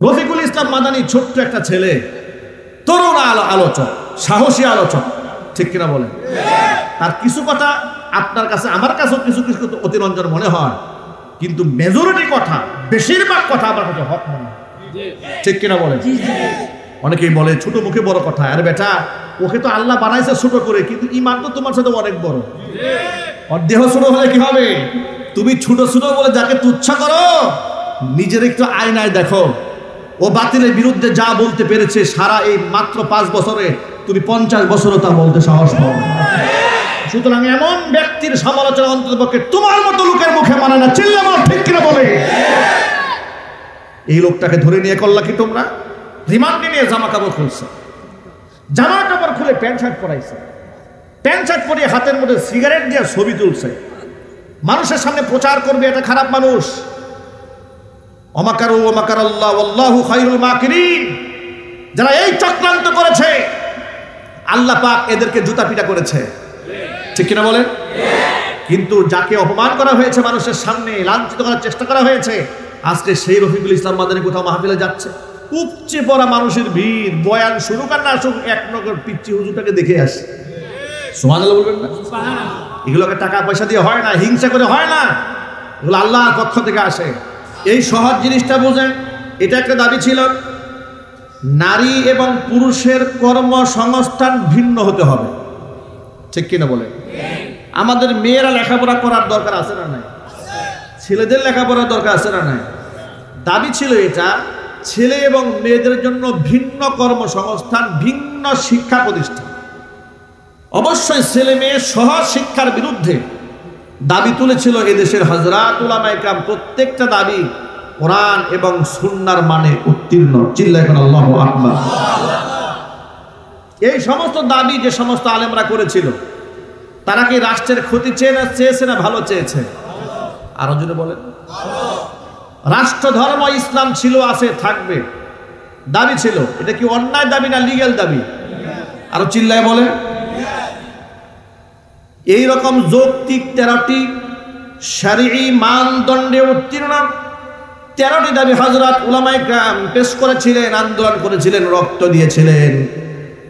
রফিকুল ইসলাম মাদানী ছোট্ট একটা ছেলে, তরুণ আলোচক, সাহসী আলোচক, ঠিক কিনা বলেন? আর কিছু কথা আপনার কাছে আমার কাছেও কিছু কিছু অতিরঞ্জন মনে হয়, কিন্তু মেজরিটি কথা, বেশিরভাগ কথা আমার কাছে হক মনে হয়, ঠিক কিনা বলেন? অনেকেই বলে ছোট মুখে বড় কথা। আরে বেটা, ওকে তো আল্লাহ বানাইছে ছোট করে, কিন্তু ঈমান তো তোমার সাথে অনেক বড়। ওর দেহ ছোট হলে কি হবে? তুমি ছোট ছোট বলে যাকে তুচ্ছ করো, নিজের একটু আয়নায় দেখো। ও বাতিলের বিরুদ্ধে যা বলতে পেরেছে সারা এই মাত্র 5 বছরে, তুমি 50 বছরও তা বলতে সাহস পাও। সুতরাং এমন ব্যক্তির সমালোচনা অন্ততপক্ষে তোমার মতো লোকের মুখে মানে না। চিল্লা বল, ঠিক কিনা বলে? এই লোকটাকে ধরে নিয়ে করলা কি তোমরা? রিমান্ডে নিয়ে জামা কাপড় খুলছে, জামা কাপড় খুলে প্যান্ট শার্ট পরাইছে, প্যান্ট শার্ট পরিয়ে হাতের মধ্যে সিগারেট দিয়ে ছবি তুলছে, মানুষের সামনে প্রচার করবে এটা খারাপ মানুষ। অমাকারু ওমাকারাল্লাহ ওয়াল্লাহু খায়রুল মাকিরিন। যারা এই চক্রান্ত করেছে, আল্লাহ পাক এদেরকে জুতা পিটা করেছে, ঠিক কিনা বলেন? কিন্তু যাকে অপমান করা হয়েছে, মানুষের সামনে লাঞ্ছিত করার চেষ্টা করা হয়েছে, আজকে সেই রফিকুল ইসলাম মাদানী কোথাও মাহফিলে যাচ্ছে, উপচে পড়া মানুষের ভিড়, বয়ান শুরু কার না আসুক, এক নগর পিচ্চি হুজুরটাকে দেখে আসে। সুবহানাল্লাহ বলবেন না? এগুলোকে টাকা পয়সা দিয়ে হয় না, হিংসা করে হয় না, এগুলো আল্লাহর পক্ষ থেকে আসে। এই সহজ জিনিসটা বোঝেন। এটা একটা দাবি ছিল, নারী এবং পুরুষের কর্মসংস্থান ভিন্ন হতে হবে, ঠিক কিনা বলে? আমাদের মেয়েরা লেখাপড়া করার দরকার আছে না নাই? ছেলেদের লেখাপড়ার দরকার আছে না নাই? দাবি ছিল এটা, ছেলে এবং মেয়েদের জন্য ভিন্ন কর্মসংস্থান, ভিন্ন শিক্ষা প্রতিষ্ঠান। অবশ্যই ছেলে মেয়ে সহজ শিক্ষার বিরুদ্ধে দাবি তুলেছিল এদেশের হযরত উলামায়ে কেরাম। প্রত্যেকটা দাবি কোরআন এবং সুন্নাহর মানে উত্তীর্ণ। চিল্লায় কোন আল্লাহু আকবার। এই সমস্ত দাবি যে সমস্ত আলেমরা করেছিল, তারা কি রাষ্ট্রের ক্ষতি চেয়েছে না ভালো চেয়েছে? আরো জোরে বলেন। রাষ্ট্র ধর্ম ইসলাম ছিল, আছে, থাকবে, দাবি ছিল। এটা কি অন্যায় দাবি না লিগ্যাল দাবি? আরো চিল্লায় বলেন। এই রকম যৌক্তিক 13টি শরঈ মানদণ্ডে উত্তীর্ণ 13টি দাবি হযরত উলামায়ে কেরাম পেশ করেছিলেন, আন্দোলন করেছিলেন, রক্ত দিয়েছিলেন।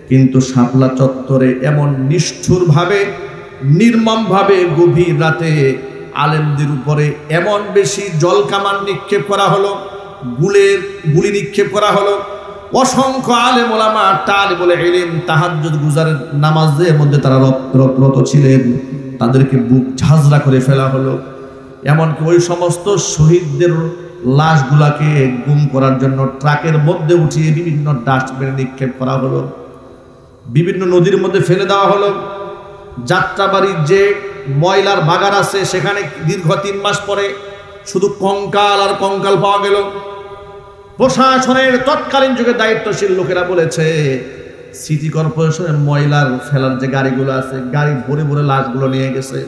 কিন্তু শাপলা চত্বরে এমন নিষ্ঠুরভাবে, নির্মমভাবে গভীর রাতে আলেমদের উপরে এমন বেশি জলকামান নিক্ষেপ করা হলো, গুলি নিক্ষেপ করা হলো। অসংখ্য আলেম ওলামা, তালিবুল ইলম, তাহাজ্জুদ গুজারের নামাজের মধ্যে তারা রত ছিলেন, তাদেরকে বুক ঝাঁঝরা করে ফেলা হলো। এমনকি ওই সমস্ত শহীদদের লাশগুলাকে গুম করার জন্য ট্রাকের মধ্যে উঠিয়ে বিভিন্ন ডাস্টবিনে নিক্ষেপ করা হলো, বিভিন্ন নদীর মধ্যে ফেলে দেওয়া হলো। যাত্রাবাড়ির যে ময়লার বাগান আছে, সেখানে দীর্ঘ 3 মাস পরে শুধু কঙ্কাল আর কঙ্কাল পাওয়া গেল। প্রশাসনের তৎকালীন যুগে দায়িত্বশীল লোকেরা বলেছে, সিটি কর্পোরেশনের ময়লার ফেলার যে গাড়িগুলো আছে, গাড়ি ভরে ভরে লাশগুলো নিয়ে গেছে।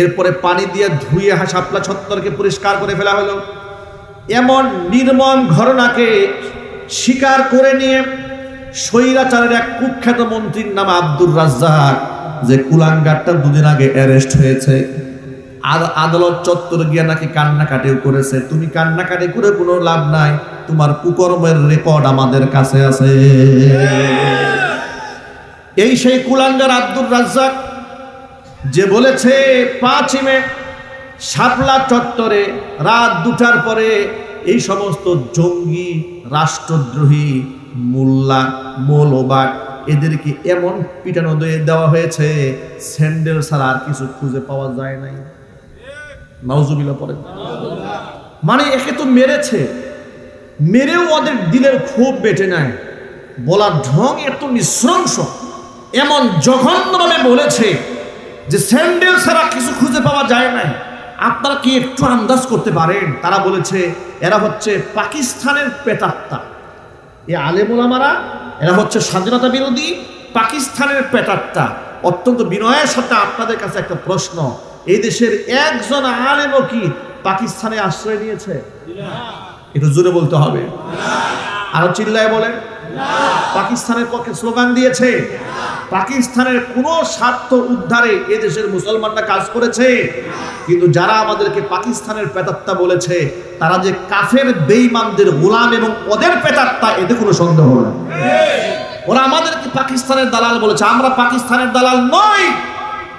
এরপরে পানি দিয়ে ধুয়ে শাপলা চত্বরকে পরিষ্কার করে ফেলা হলো। এমন নির্মম ঘটনাকে স্বীকার করে নিয়ে স্বৈরাচারের এক কুখ্যাত মন্ত্রীর নাম আব্দুর রাজ্জাক, যে কুলাঙ্গারটা 2 দিন আগে অ্যারেস্ট হয়েছে, আদালত চত্বরে গিয়ে নাকি কান্নাকাটিও করেছে। তুমি কান্নাকাটি করে কোনো লাভ নাই, তোমার কুকর্মের রেকর্ড আমাদের কাছে আছে। এই সেই কুলাঙ্গার আব্দুর রাজ্জাক যে বলেছে 5 মে শাপলা চত্বরে রাত 2টার পরে এই সমস্ত জঙ্গি, রাষ্ট্রদ্রোহী, মোল্লা, মৌলবাদ, এদেরকে এমন পিটানো দেওয়া হয়েছে, স্যান্ডেল ছাড়া আর কিছু খুঁজে পাওয়া যায় নাই। নাউজুবিল্লাহ পড়েন। মানে একে তো মেরেছে, মেরেও ওদের দিলের ক্ষোভ বেটে নেয়। বলার ঢং এত নৃশংস, এমন জঘন্যভাবে বলেছে যে স্যান্ডেল ছাড়া কিছু খুঁজে পাওয়া যায় নাই। আপনারা কি একটু আন্দাজ করতে পারেন? তারা বলেছে এরা হচ্ছে পাকিস্তানের প্রেতাত্মা। এই আলেম ওলামারা, এরা হচ্ছে স্বাধীনতা বিরোধী, পাকিস্তানের প্রেতাত্মা। অত্যন্ত বিনয়ের সাথে আপনাদের কাছে একটা প্রশ্ন, এই দেশের একজন আলেমও কি পাকিস্তানে আশ্রয় নিয়েছে? একটু জোরে বলতে হবে। আরো চিল্লায় বলেন। পাকিস্তানের পক্ষে স্লোগান দিয়েছে? পাকিস্তানের কোনো স্বার্থ উদ্ধারে এদেশের মুসলমানরা কাজ করেছে? কিন্তু যারা আমাদেরকে পাকিস্তানের প্রেতাত্মা বলেছে তারা যে কাফের বেঈমানদের গোলাম এবং ওদের প্রেতাত্মা, এতে কোনো সন্দেহ নেই। ওরা আমাদেরকে পাকিস্তানের দালাল বলেছে, আমরা পাকিস্তানের দালাল নই।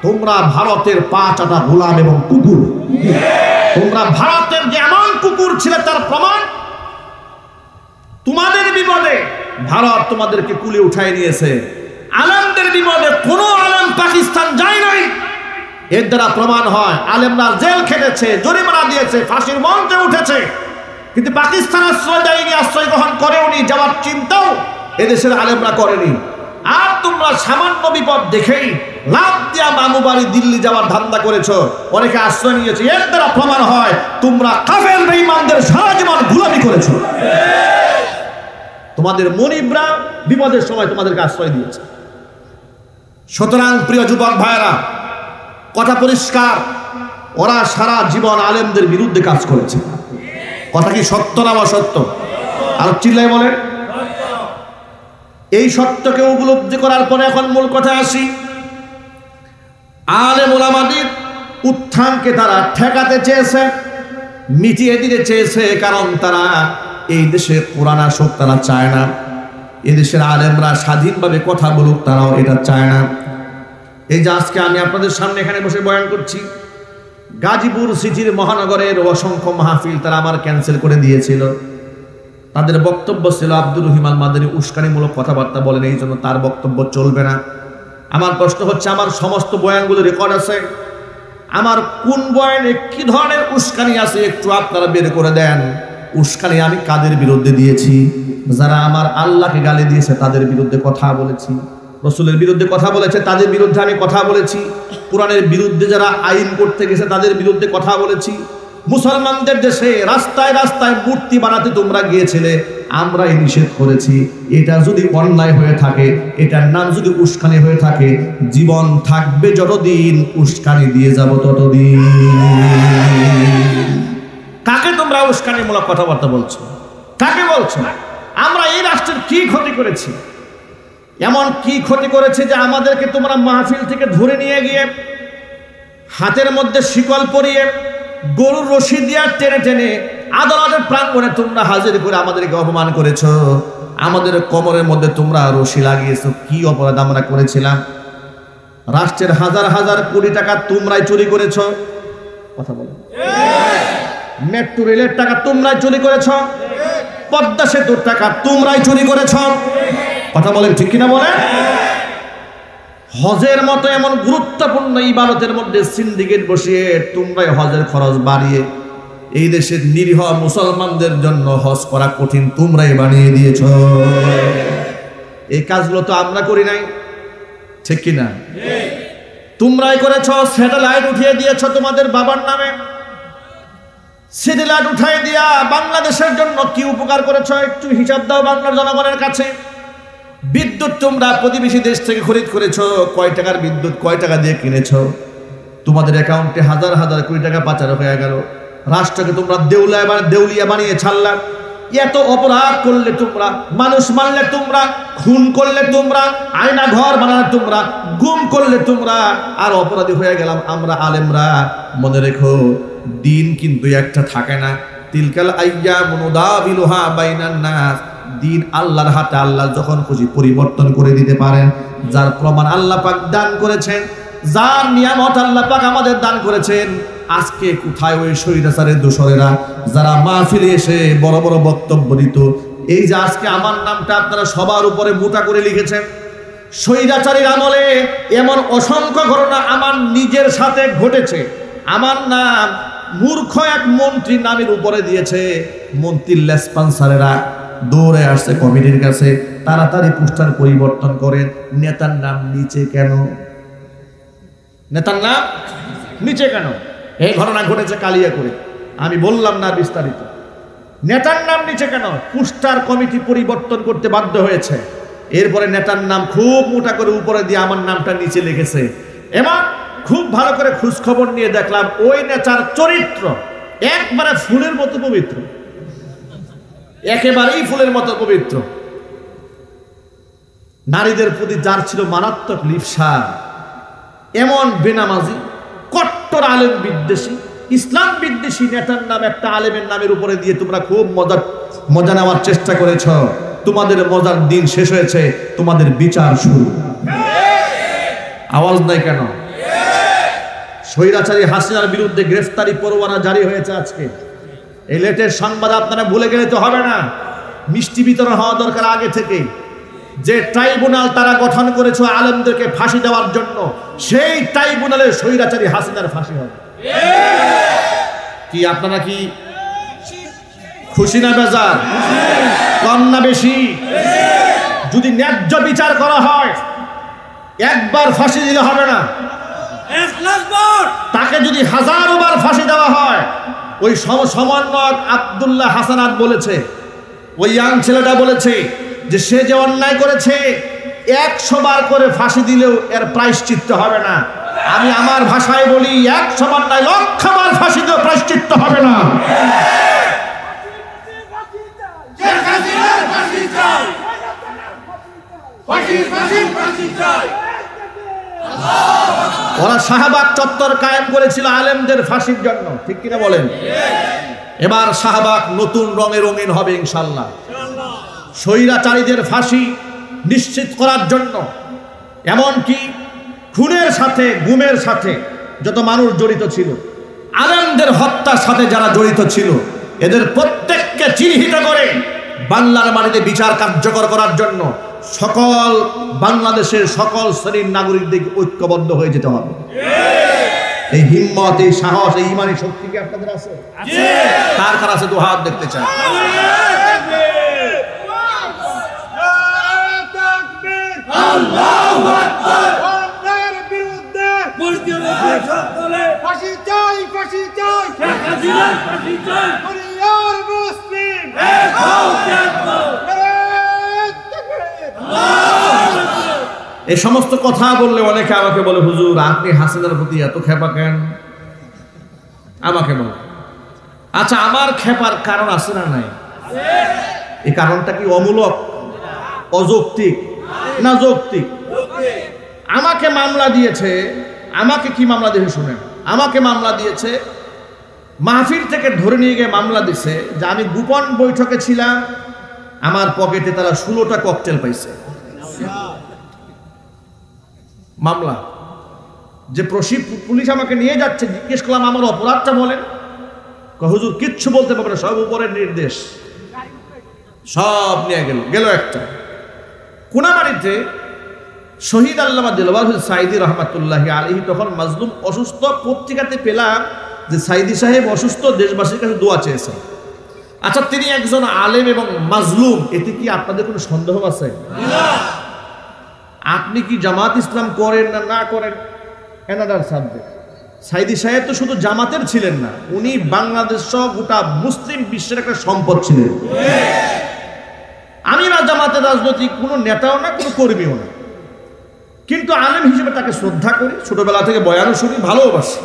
তোমরা ভারতের পা চাটা গোলাম এবং কুকুর। তোমরা ভারতের যে এমন কুকুর ছিল তার প্রমাণ তোমাদের বিপদে ভারত তোমাদেরকে কুলে উঠায় নিয়েছে। আলেমদের বিপদে কোনো আলেম পাকিস্তান যায় নাই। এর দ্বারা প্রমাণ হয় আলেমরা জেল খেটেছে, জরিমানা দিয়েছে, ফাঁসির মঞ্চে উঠেছে, কিন্তু পাকিস্তান আশ্রয় দেয়নি, আশ্রয় গ্রহণ করেওনি, যাওয়ার চিন্তাও এদেশের আলেমরা করেনি। আর তোমরা সামান্য বিপদ দেখেই লাভ দিয়া মামু বাড়ি দিল্লি যাওয়ার ধান্দা করেছো, অনেকে আশ্রয় নিয়েছে। এর দ্বারা প্রমাণ হয় তোমরা কাফের বেঈমানদের সারা জীবন গোলামি করেছো। তোমাদের মনিবরা বিপদের সময় তোমাদেরকে আশ্রয় দিয়েছে। সুতরাং প্রিয় যুবক ভাইয়েরা, কথা পরিষ্কার, ওরা সারা জীবন আলেমদের বিরুদ্ধে কাজ করেছে। কথা কি সত্য না অসত্য? আর চিল্লাই বলেন। এই সত্যকে উপলব্ধি করার পরে এখন মূল কথা আসি। আলেম ওলামাদের উত্থানকে তারা ঠেকাতে চেয়েছে, মিটিয়ে দিতে চেয়েছে, কারণ তারা এই দেশে কোরআন আসুক তারা চায় না। এদেশের আলেমরা স্বাধীনভাবে কথা বলুক তারাও এটা চায় না। এই যে আজকে আমি আপনাদের সামনে এখানে বসে বয়ান করছি, গাজীপুর সিটির মহানগরের অসংখ্য মাহফিল তারা আমার ক্যান্সেল করে দিয়েছিল। তাদের বক্তব্য ছিল আব্দুর রহিম আল মাদানী উস্কানিমূলক কথাবার্তা বলেন, এই জন্য তার বক্তব্য চলবে না। আমার প্রশ্ন হচ্ছে, আমার সমস্ত বয়ানগুলো রেকর্ড আছে, আমার কোন বয়ানে কি ধরনের উস্কানি আছে একটু আপনারা বের করে দেন। উস্কানি আমি কাদের বিরুদ্ধে দিয়েছি? যারা আমার আল্লাহকে গালি দিয়েছে তাদের বিরুদ্ধে কথা বলেছি, রসুলের বিরুদ্ধে কথা বলেছে তাদের বিরুদ্ধে আমি কথা বলেছি, কোরআনের বিরুদ্ধে যারা আইন করতে গেছে তাদের বিরুদ্ধে কথা বলেছি। মুসলমানদের দেশে রাস্তায় রাস্তায় মূর্তি বানাতে তোমরা গিয়েছিলে, আমরাই নিষেধ করেছি। এটা যদি অন্যায় হয়ে থাকে, এটার নাম যদি উস্কানি হয়ে থাকে, জীবন থাকবে যতদিন উস্কানি দিয়ে যাব ততদিন। কাকে তোমরা উস্কানিমূলক কথাবার্তা বলছো? কাকে বলছো? আমরা এই রাষ্ট্রের কি ক্ষতি করেছি? এমন কি ক্ষতি করেছে যে আমাদেরকে তোমরা মাহফিল থেকে ধরে নিয়ে গিয়ে হাতের মধ্যে শিকল পরিয়ে গরুর রশি দিয়ে টেনে টেনে আদালতের প্রাঙ্গণে তোমরা হাজির করে আমাদেরকে অপমান করেছ। আমাদের কোমরের মধ্যে তোমরা রশি লাগিয়েছো। কি অপরাধ আমরা করেছিলাম? রাষ্ট্রের হাজার হাজার কোটি টাকা তোমরাই চুরি করেছ। কথা বলো। মেট্রো রেলের টাকা তোমরাই চুরি করেছ, পদ্মা সেতুর টাকা তোমরাই চুরি করেছ। কথা বলেন, ঠিক কিনা বলেন? হজের মতো এমন গুরুত্বপূর্ণ ইবাদতের মধ্যে সিন্ডিকেট বসিয়ে তোমরাই হজের খরচ বাড়িয়ে এই দেশের নিরীহ মুসলমানদের জন্য হজ করা কঠিন তোমরাই বানিয়ে দিয়েছ। এই কাজগুলো তো আমরা করি নাই, ঠিক কিনা? তোমরাই করেছ। স্যাটেলাইট উঠিয়ে দিয়েছ তোমাদের বাবার নামে। স্যাটেলাইট উঠাই দিয়া বাংলাদেশের জন্য কি উপকার করেছ একটু হিসাব দাও বাংলার জনগণের কাছে। বিদ্যুৎ তোমরা প্রতিবেশী দেশ থেকে খরিদ করেছো, কয় টাকার বিদ্যুৎ কয় টাকা দিয়ে কিনেছো? তোমাদের অ্যাকাউন্টে হাজার হাজার কোটি টাকা পাচার হয়ে গেল। রাষ্ট্রকে তোমরা দেউলিয়া বানিয়ে ছাড়লা। এত অপরাধ করলে তোমরা, মানুষ মারলে তোমরা, খুন করলে তোমরা, আয়না ঘর বানালে তোমরা, গুম করলে তোমরা, আর অপরাধী হয়ে গেলাম আমরা আলেমরা। মনে রেখো, দিন কিন্তু একটা থাকে না। তিলকাল আইয়ামু নুদাবিলুহা বাইনান নাস। দিন আল্লাহর হাতে, আল্লাহ যখন খুশি পরিবর্তন করে দিতে পারেন। যার প্রমাণ আল্লাহ পাক দান করেছেন, যার নিয়ামত আল্লাহ পাক আমাদের দান করেছেন। আজকে কোথায় ওই স্বৈরাচারের দোসরেরা যারা মাহফিলে এসে বড় বড় বক্তব্য দিত? এই যে আজকে আমার নামটা আপনারা সবার উপরে মোটা করে লিখেছেন। স্বৈরাচারীর আমলে এমন অসংখ্য ঘটনা আমার নিজের সাথে ঘটেছে। আমার নাম মূর্খ এক মন্ত্রীর নামের উপরে দিয়েছে। মন্ত্রীর লেসপন্সারেরা দৌড়ে আসছে কমিটির কাছে, তাড়াতাড়ি পোস্টার পরিবর্তন করেন। নেতার নাম নিচে কেন? নেতার নাম নিচে কেন? এই ঘটনা ঘটেছে কালিয়াকৈরে। আমি বললাম না বিস্তারিত। নেতার নাম নিচে কেন? পোস্টার কমিটি পরিবর্তন করতে বাধ্য হয়েছে। এরপরে নেতার নাম খুব মোটা করে উপরে দিয়ে আমার নামটা নিচে লিখেছে। এবং খুব ভালো করে খোঁজ খবর নিয়ে দেখলাম ওই নেতার চরিত্র একবারে ফুলের মতো পবিত্র, একেবারেই ফুলের মতো পবিত্র। নারীদের প্রতি যার ছিল মারাত্মক লিপ্সা, এমন বেনামাজি কট্টর আলেম বিদ্বেষী ইসলাম বিদ্বেষী নেতার নাম একটা আলেমের নামের উপরে দিয়ে তোমরা খুব মজা নেওয়ার চেষ্টা করেছ। তোমাদের মজার দিন শেষ হয়েছে, তোমাদের বিচার শুরু। আওয়াজ নাই কেন? স্বৈরাচারী হাসিনার বিরুদ্ধে গ্রেফতারি পরোয়ানা জারি হয়েছে আজকে। এই লেটের সংবাদ আপনারা ভুলে গেলে তো হবে না। মিষ্টি বিতরণ হওয়া দরকার আগে থেকে। যে ট্রাইব্যুনাল তারা গঠন করেছে আলেমদেরকে ফাঁসি দেওয়ার জন্য, সেই ট্রাইব্যুনালে স্বৈরাচারী হাসিনার ফাঁসি হবে। কি আপনারা কি খুশি না বেজার? কম না বেশি? যদি ন্যায্য বিচার করা হয়, একবার ফাঁসি দিলে হবে না, তাকে যদি 1000 বার ফাঁসি দেওয়া হয়। ওই সমন্বয়ক আব্দুল্লাহ হাসানাত বলেছে, ওই ইয়াং ছেলেটা বলেছে যে সে যে অন্যায় করেছে 100 বার করে ফাঁসি দিলেও এর প্রায়শ্চিত্ত হবে না। আমি আমার ভাষায় বলি, 100 বার নয়, 1,00,000 বার ফাঁসি দিলেও প্রায়শ্চিত্ত হবে না। ওরা শাহবাগ চত্বর কায়েম করেছিল আলেমদের ফাঁসির জন্য, ঠিক কিনা বলেন? এবার শাহবাগ নতুন রঙে রঙিন হবে ইনশাল্লাহ। স্বৈরাচারীদের ফাঁসি নিশ্চিত করার জন্য, এমনকি খুনের সাথে গুমের সাথে যত মানুষ জড়িত ছিল, আলেমদের হত্যার সাথে যারা জড়িত ছিল, এদের প্রত্যেককে চিহ্নিত করে বাংলার মাটিতে বিচার কার্যকর করার জন্য সকল বাংলাদেশের সকল শ্রেণীর নাগরিকদের ঐক্যবদ্ধ হয়ে যেতে হবে। এই হিম্মত, এই সাহস, এই ইমানি শক্তি কি আপনাদের আছে? কার কার আছে? 2 হাত দেখতে চাই। আল্লাহু আকবার। অন্যায়ের বিরুদ্ধে ফাঁসি চাই, ফাঁসি চাই, শেখ হাসিনার ফাঁসি চাই। দুনিয়ার মুসলিম এক হও, এক হও। এই সমস্ত কথা বললে অনেকে আমাকে বলে, হুজুর আপনি হাসিনার প্রতি এত খেপা কেন? আমাকে বলে, আচ্ছা আমার খেপার কারণ আছে না নাই? এই কারণটা কি অমূলক, অযৌক্তিক না যৌক্তিক? আমাকে মামলা দিয়েছে, আমাকে কি মামলা দিয়েছে শুনেন, আমাকে মামলা দিয়েছে, মাহফিল থেকে ধরে নিয়ে গিয়ে মামলা দিছে যে আমি গোপন বৈঠকে ছিলাম, আমার পকেটে তারা 16টা ককটেল পাইছে। মামলা যে পুলিশ আমাকে নিয়ে যাচ্ছে, জিজ্ঞেস করলাম আমার অপরাধটা বলেন, হুজুর কিচ্ছু বলতে পারবে না, সব উপরের নির্দেশ। সব নিয়ে গেল একটা কোনাবাড়িতে শহীদ আল্লামা দিলওয়ার হোসেন সাইদি রহমাতুল্লাহি আলাইহি তখন মাজলুম অসুস্থ। পত্রিকাতে পেলাম যে সাইদি সাহেব অসুস্থ, দেশবাসীর কাছে দোয়া চেয়েছেন। আচ্ছা তিনি একজন আলেম এবং মাজলুম, এতে কি আপনাদের কোনো সন্দেহ আছে? আপনি কি জামাত ইসলাম করেন না না করেন এনাদার সাবজেক্ট। সাইদি সাহেব তো শুধু জামাতের ছিলেন না, উনি বাংলাদেশ সহ গোটা মুসলিম বিশ্বের একটা সম্পদ ছিলেন। আমি না জামাতের রাজনৈতিক কোনো নেতাও না, কোনো কর্মীও না, কিন্তু আলেম হিসেবে তাকে শ্রদ্ধা করি, ছোটবেলা থেকে বয়ানও শুনি, ভালোবাসি।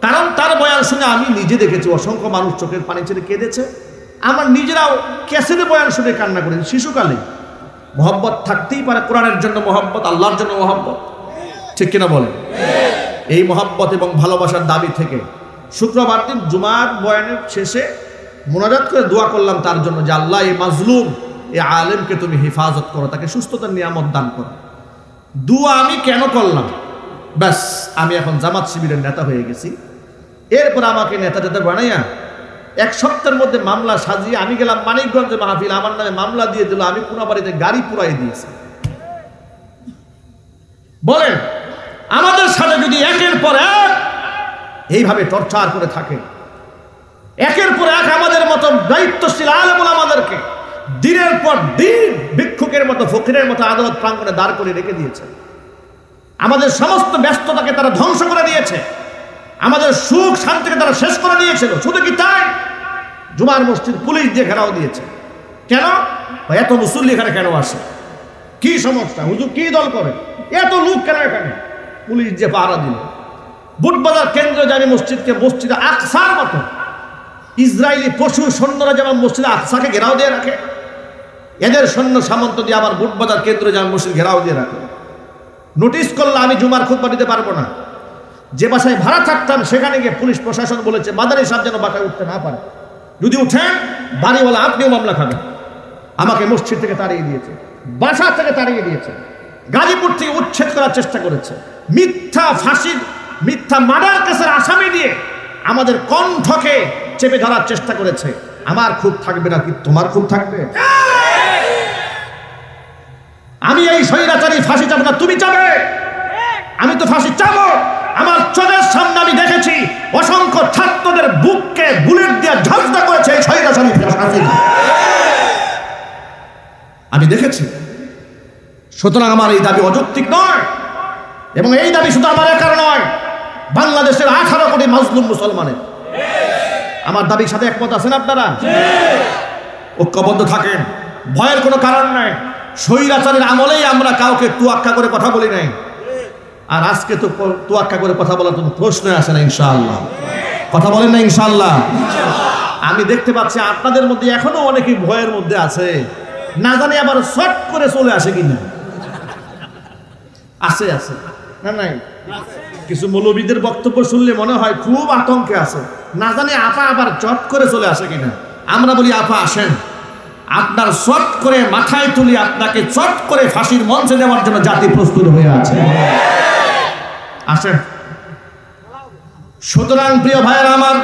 কারণ তার বয়ান শুনে আমি নিজে দেখেছি অসংখ্য মানুষ চোখের পানি ছেড়ে কেঁদেছে। আমার নিজেরাও ক্যাসেটে বয়ান শুনে কান্না করেছি শিশুকালে। মহব্বত থাকতেই পারে, কোরআনের জন্য মহব্বত, আল্লাহর জন্য মহব্বত, ঠিক কিনা বলেন? এই মহব্বত এবং ভালোবাসার দাবি থেকে শুক্রবার দিন জুমার বয়ানের শেষে মোনাজাত করে দোয়া করলাম তার জন্য যে আল্লাহ এই মাজলুম, এই আলেমকে তুমি হেফাজত করো, তাকে সুস্থতার নিয়ামত দান করো। দোয়া আমি কেন করলাম? ব্যাস, আমি এখন জামাত শিবিরের নেতা হয়ে গেছি। এরপর আমাকে নেতা টেতা বানাইয়া 1 সপ্তাহের মধ্যে মামলা সাজিয়ে আমি গেলাম মানিকগঞ্জে মাহফিল, আমার নামে মামলা দিয়ে দিল, আমি কোনাবাড়িতে গাড়ি পুরাই দিয়েছি। বলেন আমাদের সাথে যদি একের পর এক এইভাবে টর্চার করে থাকে, একের পর এক আমাদের মতো দায়িত্বশীল আলেম ওলামাদেরকে দিনের পর দিন ভিক্ষুকের মতো, ফকিরের মতো আদালত প্রাঙ্গণে দাঁড় করে রেখে দিয়েছে, আমাদের সমস্ত ব্যস্ততাকে তারা ধ্বংস করে দিয়েছে, আমাদের সুখ শান্তিকে তারা শেষ করে দিয়েছিল। শুধু কি তাই, জুমার মসজিদ পুলিশ দিয়ে ঘেরাও দিয়েছে। কেন? এত মুসল্লি এখানে কেন আসে? কি সমস্যা? হুজুর কি দল করে? এত লোক কেন এখানে? পুলিশ যে পাহারা দিল। বুটবাজার কেন্দ্র জামি মসজিদকে মসজিদে আকসার মতো ইসরায়েলি পশু সৈন্যরা যেমন মসজিদে আকসাকে ঘেরাও দিয়ে রাখে, এদের সৈন্য সামন্ত দিয়ে আমার বুটবাজার কেন্দ্রে জামে মসজিদ ঘেরাও দিয়ে রাখে। নোটিশ করলে আমি জুমার খুতবা দিতে পারবো না। যে বাসায় ভাড়া থাকতাম সেখানে গিয়ে পুলিশ প্রশাসন বলেছে মাদারি সাহেব যেন বাসায় উঠতে না পারে, যদি উঠেন বাড়িওয়ালা আপনিও মামলা খাবেন। আমাকে মসজিদ থেকে তাড়িয়ে দিয়েছে, বাসা থেকে তাড়িয়ে দিয়েছে, গাজীপুর থেকে উচ্ছেদ করার চেষ্টা করেছে, মিথ্যা ফাঁসির মিথ্যা মার্ডার কেসের আসামি দিয়ে আমাদের কণ্ঠকে চেপে ধরার চেষ্টা করেছে। আমার খুব থাকবে না কি তোমার খুব থাকবে? আমি এই স্বৈরাচারী ফাঁসি চাবো না, তুমি চাবে? আমি তো ফাঁসি চাবো। আমার চোখের সামনে আমি দেখেছি অসংখ্য ছাত্রদের বুককে বুলেট দিয়ে ঝাঁঝটা করেছে এই স্বৈরাচারী ফাঁসি, আমি দেখেছি। সুতরাং আমার এই দাবি অযৌক্তিক নয়, এবং এই দাবি শুধু আমার একার নয়, বাংলাদেশের 18 কোটি মাজলুম মুসলমানের। আমার দাবির সাথে একমত আছেন আপনারা? ঐক্যবদ্ধ থাকেন, ভয়ের কোনো কারণ নাই। স্বৈরাচারের আমলেই আমরা কাউকে তুয়াক্কা করে কথা বলি নাই, আর আজকে তো তুয়াক্কা করে কথা বলার কোনো প্রশ্নই আসে না। ইনশাআল্লাহ কথা বলেন না ইনশাআল্লাহ? আমি দেখতে পাচ্ছি আপনাদের মধ্যে এখনো অনেকেই ভয়ের মধ্যে আছে, না জানি আবার শর্ট করে চলে আসে কিনা। আছে আছে না নাই? কিছু মৌলবীদের বক্তব্য শুনলে মনে হয় খুব আতঙ্কে আছে, না জানি আপা আবার চট করে চলে আসে কিনা। আমরা বলি আপা আসেন, আপনার চট করে মাথায় তুলি আপনাকে চট করে ফাঁসির মঞ্চে দেওয়ার জন্য জাতি প্রস্তুত হয়ে আছে, আসেন। সুতরাং প্রিয় ভাইয়েরা আমার,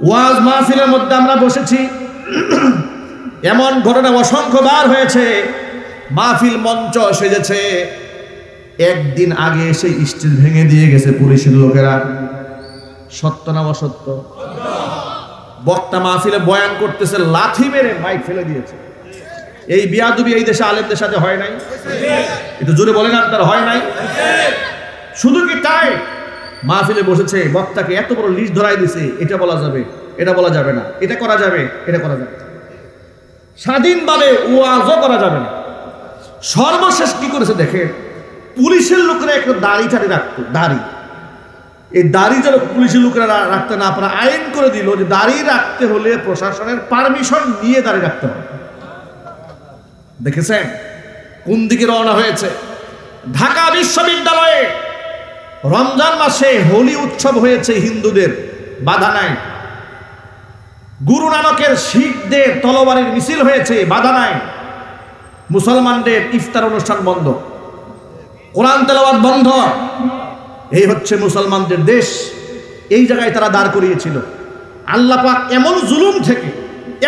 ওয়াজ মাহফিলের মধ্যে আমরা বসেছি, এমন ঘটনা অসংখ্যবার হয়েছে। মাহফিল মঞ্চ সেজেছে, একদিন আগে সেই স্টিল ভেঙে দিয়ে গেছে পুলিশের লোকেরা। সত্য না অসত্য? বক্তা মাহফিলে বয়ান করতেছে, লাথি মেরে মাইক ফেলে দিয়েছে। এই বিয়াদবি এই দেশে আলেমদের সাথে হয় নাই? একটু জোরে বলেন আপনারা, হয় নাই? শুধু কি তাই, মাহফিলে বসেছে, বক্তাকে এত বড় লিস্ট ধরাই দিছে, এটা বলা যাবে, এটা বলা যাবে না, এটা করা যাবে, এটা করা যাবে, স্বাধীনভাবে ওয়াজও করা যাবে না। সর্বশেষ কি করেছে দেখেন, পুলিশের লোকেরা একটা দাড়ি টাড়ি রাখতো, দাড়ি, এই দাড়ি যেন পুলিশের লোকেরা রাখতে না পারে আইন করে দিল যে দাড়ি রাখতে হলে প্রশাসনের পারমিশন নিয়ে দাড়ি রাখতে হবে। দেখেছেন কোন দিকে রওনা হয়েছে? ঢাকা বিশ্ববিদ্যালয়ে রমজান মাসে হোলি উৎসব হয়েছে, হিন্দুদের বাধা নাই। গুরু নানকের শিখদের তলবারির মিছিল হয়েছে, বাধা নাই। মুসলমানদের ইফতার অনুষ্ঠান বন্ধ, কোরআন তেলাওয়াত বন্ধ। এই হচ্ছে মুসলমানদের দেশ। এই জায়গায় তারা দাঁড় করিয়েছিল। আল্লাহ পাক এমন জুলুম থেকে,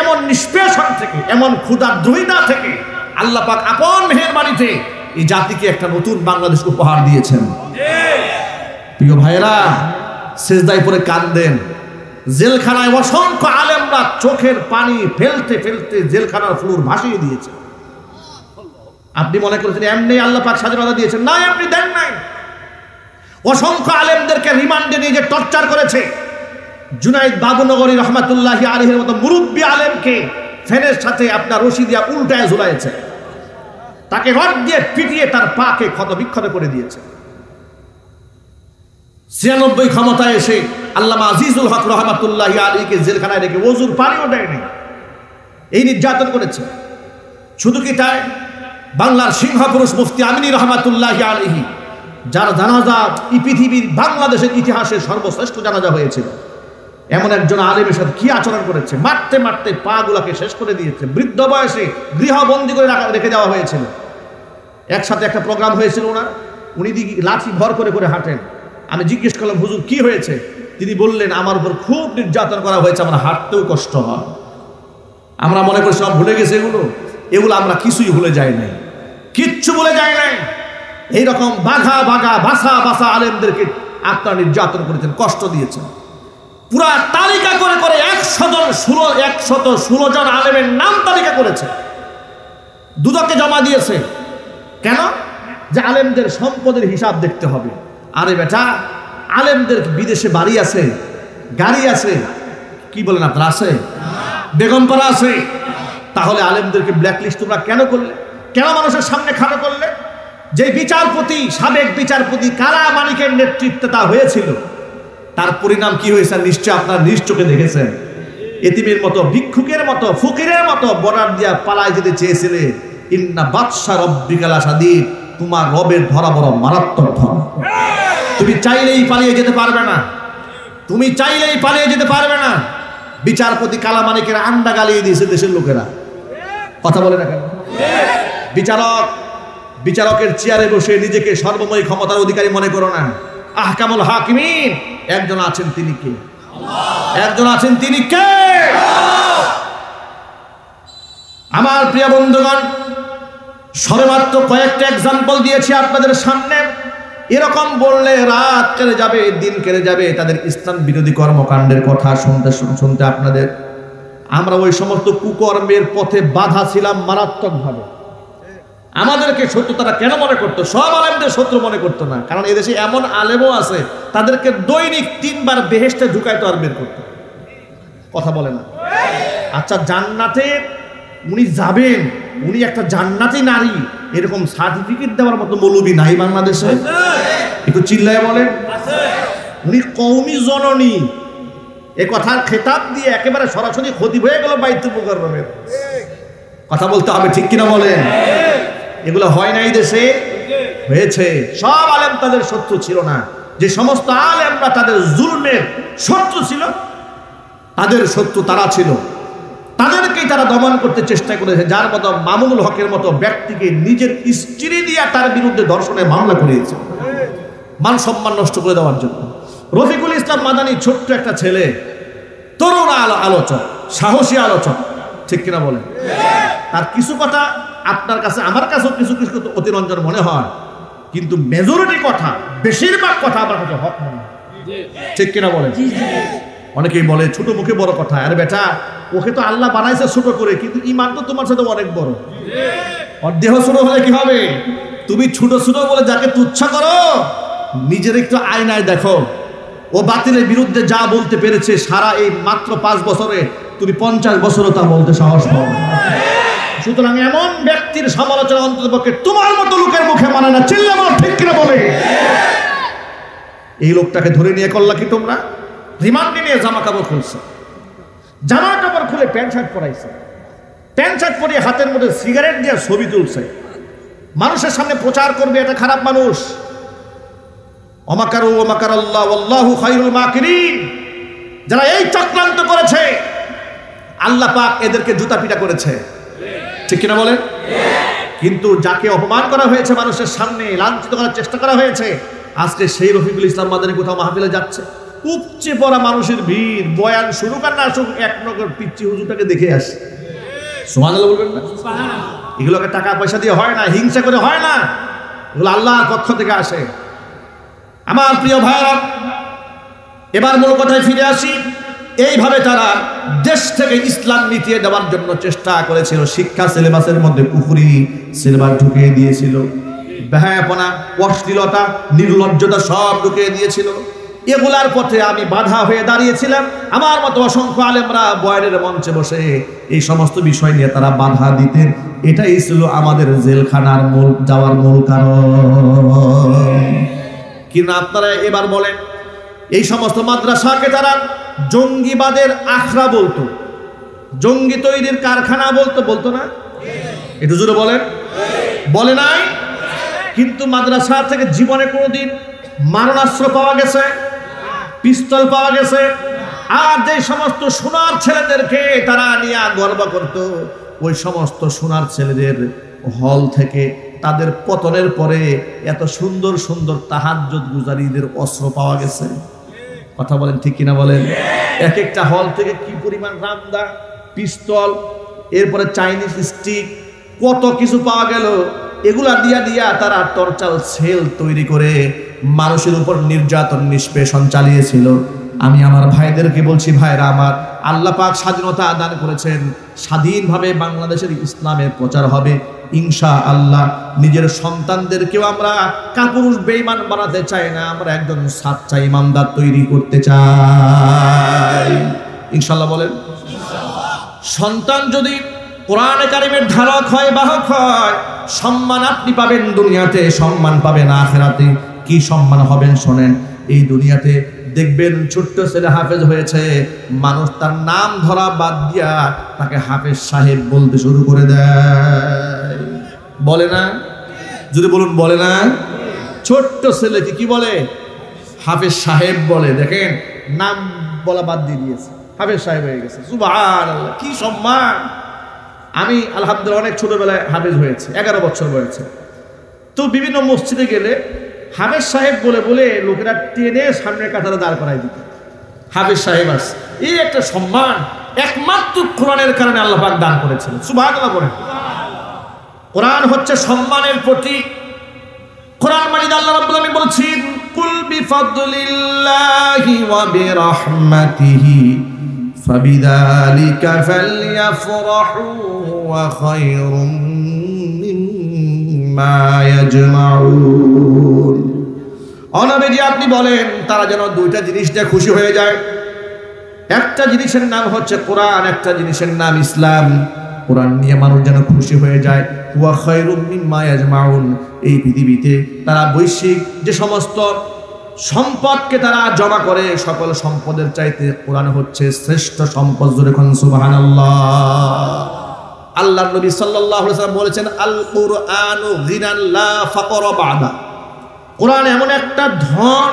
এমন নিষ্পেষণ থেকে, এমন ক্ষুধাদ্রোহিতা থেকে আল্লাহ পাক আপন মেহেরবানিতে এই জাতিকে একটা নতুন বাংলাদেশ উপহার দিয়েছেন। প্রিয় ভাইরা, সেজদায় পড়ে কাঁদেন। জেলখানায় অসংখ্য আলেমরা চোখের পানি ফেলতে ফেলতে জেলখানার ফ্লোর ভাসিয়ে দিয়েছে। আপনি মনে করেছেন এমনি আল্লাহ পাক স্বাধীনতা দিয়েছেন? না, আপনি দেন নাই। অসংখ্য আলেমদেরকে রিমান্ডে নিয়ে যে টর্চার করেছে, জুনাইদ বাবুনগরী রহমাতুল্লাহি আলাইহির মতো মুরব্বী আলেমকে ফ্যানের সাথে আপনার রশি দিয়া উল্টায় ঝুলাইছে, তাকে রড দিয়ে পিটিয়ে তার পাকে ক্ষত বিক্ষত করে দিয়েছে। ৯৬ ক্ষমতায় এসে আল্লামা আজিজুল হক রহমাতুল্লাহি আলাইহিকে জেলখানায় রেখে ওযুর পানিও দেয়নি, এই নির্যাতন করেছে। শুধু কি তাই, বাংলার সিংহপুরুষ মুফতি আমিনী রহমাতুল্লাহি আলাইহি, যার জানাজা এই পৃথিবীর বাংলাদেশের ইতিহাসে সর্বশ্রেষ্ঠ জানাজা হয়েছিল, এমন একজন আলেমের সাথে কি আচরণ করেছে! মারতে মারতে পা গুলাকে শেষ করে দিয়েছে। বৃদ্ধ বয়সে গৃহবন্দী করে রেখে দেওয়া হয়েছিল। একসাথে একটা প্রোগ্রাম হয়েছিল ওনার, উনি লাঠি ভর করে করে হাঁটেন। আমি জিজ্ঞেস করলাম, হুজুর কি হয়েছে? তিনি বললেন, আমার উপর খুব নির্যাতন করা হয়েছে, আমার হাঁটতেও কষ্ট হয়। আমরা মনে করি সব ভুলে গেছে এগুলো, এগুলো আমরা কিছুই ভুলে যাই নাই, কিচ্ছু ভুলে যাই নাই। এইরকম বাঘা বাঘা বাসা বাসা আলেমদেরকে আপনারা নির্যাতন করেছেন, কষ্ট দিয়েছেন। পুরা তালিকা করে করে 116 জন আলেমের নাম তালিকা করেছে, দুদকে জমা দিয়েছে। কেন? যে আলেমদের সম্পদের হিসাব দেখতে হবে। আরে বেটা, আলেমদের বিদেশে বাড়ি আছে, গাড়ি আছে, কি বলেন আপনারা, আছে, বেগমপাড়া আছে, তাহলে আলেমদেরকে ব্ল্যাকলিস্ট তোমরা কেন করলে? কেন মানুষের সামনে খাড়া করলে? যে বিচারপতি, সাবেক বিচারপতি কালা মানিকের নেতৃত্বে তা হয়েছিল, তার পরিণাম কি হয়েছে নিশ্চয় আপনারা নিজ চোখে দেখেছেন। এতিমের মতো, ভিক্ষুকের মতো, ফকিরের মতো বর্ডার দিয়া পালায় যেতে চেয়েছিলে। ইন্না বাদশা রব্বিকা লাশাদীদ, তোমার রবের ধরা বড় মারাত্মক ধরা। তুমি চাইলেই পালিয়ে যেতে পারবে না, তুমি চাইলেই পালিয়ে যেতে পারবে না। বিচারপতি কালামানিকের আন্ডা গালিয়ে দিয়েছে দেশের লোকেরা, কথা বলে না কেন? বিচারকের চেয়ারে বসে নিজেকে সর্বময় ক্ষমতার অধিকারী মনে করো না। আহকামুল হাকিমিন একজন আছেন, তিনি কে? একজন আছেন, তিনি কে? আমার প্রিয় বন্ধুগণ, সবেমাত্র কয়েকটা এক্সাম্পল দিয়েছি আপনাদের সামনে। এরকম বললে রাত কেটে যাবে, দিন কেটে যাবে তাদের ইসলাম বিরোধী কর্মকাণ্ডের কথা শুনতে শুনতে আপনাদের। আমরা ওই সমস্ত কুকর্মের পথে বাধা ছিলাম মারাত্মকভাবে। আমাদেরকে শত্রু তারা কেন মনে করতো? সব আলেমদের শত্রু মনে করতো না, কারণ এদেশে এমন আলেমও আছে তাদেরকে দৈনিক 3 বার বেহেশতে ঢুকাইতো আর বের করতো, কথা বলে না। আচ্ছা, জান্নাতে উনি যাবেন, উনি একটা জান্নাতি নারী, এরকম সার্টিফিকেট দেওয়ার মতো মৌলবী নাই বাংলাদেশে? একটু চিল্লায় বলেন। উনি কওমি জননী, এ কথার খেতাব দিয়ে একেবারে সরাসরি খতিব হয়ে গেল বাইতুল মুকাররমের। কথা বলতে হবে, ঠিক কিনা বলেন? এগুলো হয় নাই দেশে? হয়েছে। সব আলেম তাদের শত্রু ছিল না। যে সমস্ত আলেমরা তাদের জুলমের শত্রু ছিল, তাদের শত্রু তারা ছিল, তাদেরকেই তারা দমন করতে চেষ্টা করেছে। যার মতো মামুনুল হকের মতো ব্যক্তিকে নিজের স্ত্রী দিয়ে তার বিরুদ্ধে ধর্ষণের মামলা করিয়েছে, মান সম্মান নষ্ট করে দেওয়ার জন্য। রফিকুল ইসলাম মাদানী ছোট্ট একটা ছেলে, তরুণ আলোচক, সাহসী আলোচক, ঠিক কিনা বলেন? তার কিছু কথা আপনার কাছে, আমার কাছেও কিছু কিছু অতিরঞ্জন মনে হয়, কিন্তু মেজরিটি কথা, বেশিরভাগ কথা আমার কাছে হক মনে হয়, ঠিক কিনা বলেন? অনেকেই বলে ছোট মুখে বড় কথা। আরে বেটা, ওকে তো আল্লাহ বানাইছে ছোট করে, কিন্তু ঈমান তো তোমার সাথে অনেক বড়। ওর দেহ ছোট হলে কি হবে? তুমি ছোট ছোট বলে যাকে তুচ্ছ করো, নিজের একটু আয়নায় দেখো। ও বাতিলের বিরুদ্ধে যা বলতে পেরেছে সারা এই মাত্র 5 বছরে, তুমি 50 বছরও তা বলতে সাহস পাও না। সুতরাং এমন ব্যক্তির সমালোচনা অন্ততপক্ষে তোমার মতো লোকের মুখে মানে না। চিল্লা বলো, ঠিক কিনা বলে? এই লোকটাকে ধরে নিয়ে করলা কি তোমরা? রিমান্ডে নিয়ে জামা কাপড় খুলছে, জামা কাপড় খুলে প্যান্ট শার্ট পরাইছে, প্যান্ট শার্ট পরিয়ে হাতের মধ্যে সিগারেট দিয়ে ছবি তুলছে, মানুষের সামনে প্রচার করবে এটা খারাপ মানুষ। ওমাকারু ওমাকারাল্লাহ ওয়াল্লাহু খায়রুল মাকিরিন। যারা এই চক্রান্ত করেছে, আল্লাহ পাক এদেরকে জুতা পিটা করেছে, ঠিক কিনা বলেন? কিন্তু যাকে অপমান করা হয়েছে, মানুষের সামনে লাঞ্ছিত করার চেষ্টা করা হয়েছে, আজকে সেই রফিকুল ইসলাম মাদানী কোথাও মাহফিলে যাচ্ছে, উপচে পড়া মানুষের ভিড়, বয়ান শুরু কার না আসুক, এক নগর পিচ্চি হুজুরটাকে দেখে আসে। সুবহানাল্লাহ বলবেন না? এগুলোকে টাকা পয়সা দিয়ে হয় না, হিংসা করে হয় না, এগুলো আল্লাহর পক্ষ থেকে আসে। আমার প্রিয় ভাইরা, এবার মূল কথায় ফিরে আসি। এইভাবে তারা দেশ থেকে ইসলাম মিটিয়ে দেওয়ার জন্য চেষ্টা করেছিল। শিক্ষা সিলেবাসের মধ্যে কুফরি সিলেবাস ঢুকিয়ে দিয়েছিল, বেহায়াপনা, অশ্লীলতা, নির্লজ্জতা সব ঢুকিয়ে দিয়েছিল। এগুলার পথে আমি বাধা হয়ে দাঁড়িয়েছিলাম। আমার মতো অসংখ্য আলেমরা বয়ানের মঞ্চে বসে এই সমস্ত বিষয় নিয়ে তারা বাধা দিতেন। এটাই ছিল আমাদের জেলখানার যাওয়ার মূল কারণ। কিন্তু আপনারা এবার বলেন, এই সমস্ত মাদ্রাসাকে তারা জঙ্গিবাদের আখড়া বলতো, জঙ্গি তৈরির কারখানা বলতো না? একটু জোরে বলেন। বলে নাই? কিন্তু মাদ্রাসা থেকে জীবনে কোনোদিন মারণাস্ত্র পাওয়া গেছে, পিস্তল পাওয়া গেছে? আর যে সমস্ত সোনার ছেলেদেরকে তারা নিয়ে গর্ব করত, ওই সমস্ত সোনার ছেলেদের হল থেকে তাদের পতনের পরে এত সুন্দর সুন্দর তাহাজ্জুদ গুজারিদের অস্ত্র পাওয়া গেছে। কথা বলেন, ঠিক কিনা বলেন? এক একটা হল থেকে কি পরিমাণ রামদা, পিস্তল, এরপরে চাইনিজ স্টিক, কত কিছু পাওয়া গেল। এগুলা দিয়া তারা টর্চাল সেল তৈরি করে মানুষের উপর নির্যাতন নিষ্পেষণ চালিয়েছিল। আমি আমার ভাইদেরকে বলছি, ভাইরা আমার, আল্লাহ পাক স্বাধীনতা দান করেছেন, স্বাধীনভাবে বাংলাদেশের ইসলামের প্রচার হবে ইনশাআল্লাহ। নিজের সন্তানদেরকেও আমরা কাপুরুষ বেঈমান বানাতে চাই না, আমরা একজন সাচ্চা ইমানদার তৈরি করতে চাই ইনশাআল্লাহ। বলেন, সন্তান যদি কোরআনে কারিমের ধারক হয়, বাহক হয়, সম্মান আপনি পাবেন দুনিয়াতে, সম্মান পাবেন আখিরাতে। কি সম্মান হবেন শোনেন। এই দুনিয়াতে দেখবেন ছোট্ট ছেলে হাফেজ হয়েছে, মানুষ তার নাম ধরা বাদ দিয়া তাকে হাফেজ সাহেব বলতে শুরু করে দেয়, বলে না? যদি বলুন বলে না? ছোট্ট ছেলেকে কি বলে? হাফেজ সাহেব বলে। দেখেন নাম বলা বাদ দিয়ে দিয়েছে, হাফেজ সাহেব হয়ে গেছে। সুবহানাল্লাহ, কি সম্মান! আমি আলহামদুলিল্লাহ অনেক ছোটবেলায় হাফেজ হয়েছে, 11 বছর বয়সে। তো বিভিন্ন মসজিদে গেলে হাফেজ সাহেব বলে বলে লোকেরা টেনে সামনের কাতারে দাঁড় করাই দিত, হাফেজ সাহেব আছে। এই একটা সম্মান একমাত্র কোরআনের কারণে আল্লাহ পাক দান করেছিলেন। সুবহানাল্লাহ বলেন। কোরআন হচ্ছে সম্মানের প্রতীক। কোরআন মাজিদ আল্লাহ রাব্বুল আলামিন বলেছেন, কুল বিফাদলিল্লাহি ওয়া বিরাহমাতিহি ফাবিযালিকা ফালইফরাহু ওয়া খায়রুম মিম্মা ইয়াজমাউন। অনবীজি আপনি বলেন তারা যেন দুইটা জিনিস দিয়ে খুশি হয়ে যায়। একটা জিনিসের নাম হচ্ছে কোরআন, একটা জিনিসের নাম ইসলাম। কোরআন নিয়ে মানুষ যেন খুশি হয়ে যায়। ওয়া খায়রুম মিম্মা ইয়াজমাউন, এই পৃথিবীতে তারা বৈশ্বিক যে সমস্ত সম্পদকে তারা জমা করে, সকল সম্পদের চাইতে কোরআন হচ্ছে শ্রেষ্ঠ সম্পদ। জোরে কোন সুবহানাল্লাহ। আল্লাহর নবী সাল্লাল্লাহু আলাইহি ওয়াসাল্লাম বলেছেন, আল কুরআনু গিনান লা ফাকরা বাদা। কোরআন এমন একটা ধন,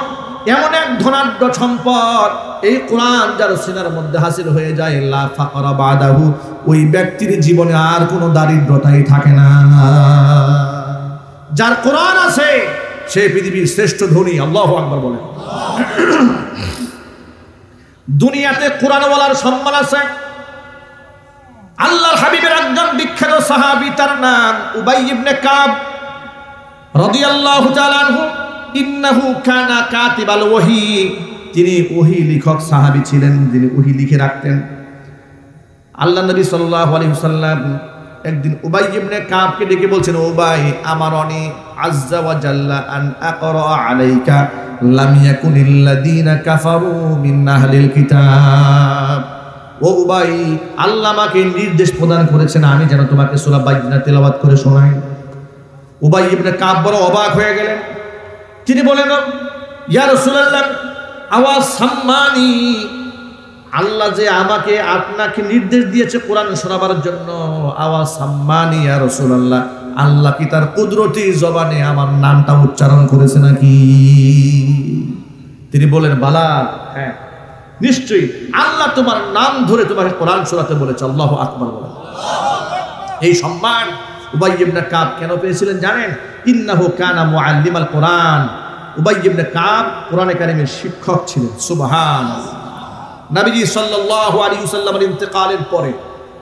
এমন এক ধনাঢ্য সম্পদ, এই কোরআন যার সিনার মধ্যে হাসিল হয়ে যায়, লা ফাকরা বাদাহু, ওই ব্যক্তির জীবনে আর কোনো দারিদ্রতাই থাকে না। যার কোরআন আছে সে পৃথিবীর শ্রেষ্ঠ ধনী। আল্লাহু আকবার বলেন। দুনিয়াতে কোরআনওয়ালার সম্মান আছে। আল্লাহর হাবিবের একজন বিখ্যাত সাহাবী, তার নাম উবাই ইবনে কাব রাদিয়াল্লাহু তাআলা আনহু। ইন্নাহু কানা কাতিবাল ওহী, তিনি ওহী লেখক সাহাবী ছিলেন, তিনি ওহী লিখে রাখতেন। আল্লাহ নবী সাল্লাল্লাহু আলাইহি ওয়াসাল্লাম একদিন উবাই ইবনে কাবকে ডেকে বলছেন, উবাই আমারনি আযজা ওয়া জাল্লা আন আকরা আলাইকা লাম ইয়াকুনিল্লাযীনা কাফারু মিন আহলিল কিতাব। ও উবাই, আল্লাহ আমাকে নির্দেশ প্রদান করেছেন আমি যেন তোমাকে সূরা বাইয়িনা তেলাওয়াত করে শোনাই। উবাই ইবনে কাব বড় অবাক হয়ে গেলেন। তিনি বলেন, ইয়া রাসূলুল্লাহ, আওয়াজ সাম্মানি, আল্লাহ যে আমাকে আপনাকে নির্দেশ দিয়েছে কোরআন শোনাবার জন্য, আওয়াজ সাম্মানি ইয়া রাসূলুল্লাহ, আল্লাহ কি তার কুদরতি জবানে আমার নামটা উচ্চারণ করেছে নাকি? তিনি বলেন, বালা, হ্যাঁ নিশ্চয়ই আল্লাহ তোমার নাম ধরে তোমাকে কোরআন শোনাতে বলেছে। আল্লাহু আকবার বলেন। এই সম্মান উবাই ইবনে কাব কেন পেয়েছিলেন জানেন? ইন্নাহু কানা মুআল্লিমাল কোরআন। উবাই ইবনে কাব কোরআনে কারীমের শিক্ষক ছিলেন। সুবহানাল্লাহ। নবীজি সাল্লাল্লাহু আলাইহি ওয়াসাল্লামের ইন্তেকালের পরে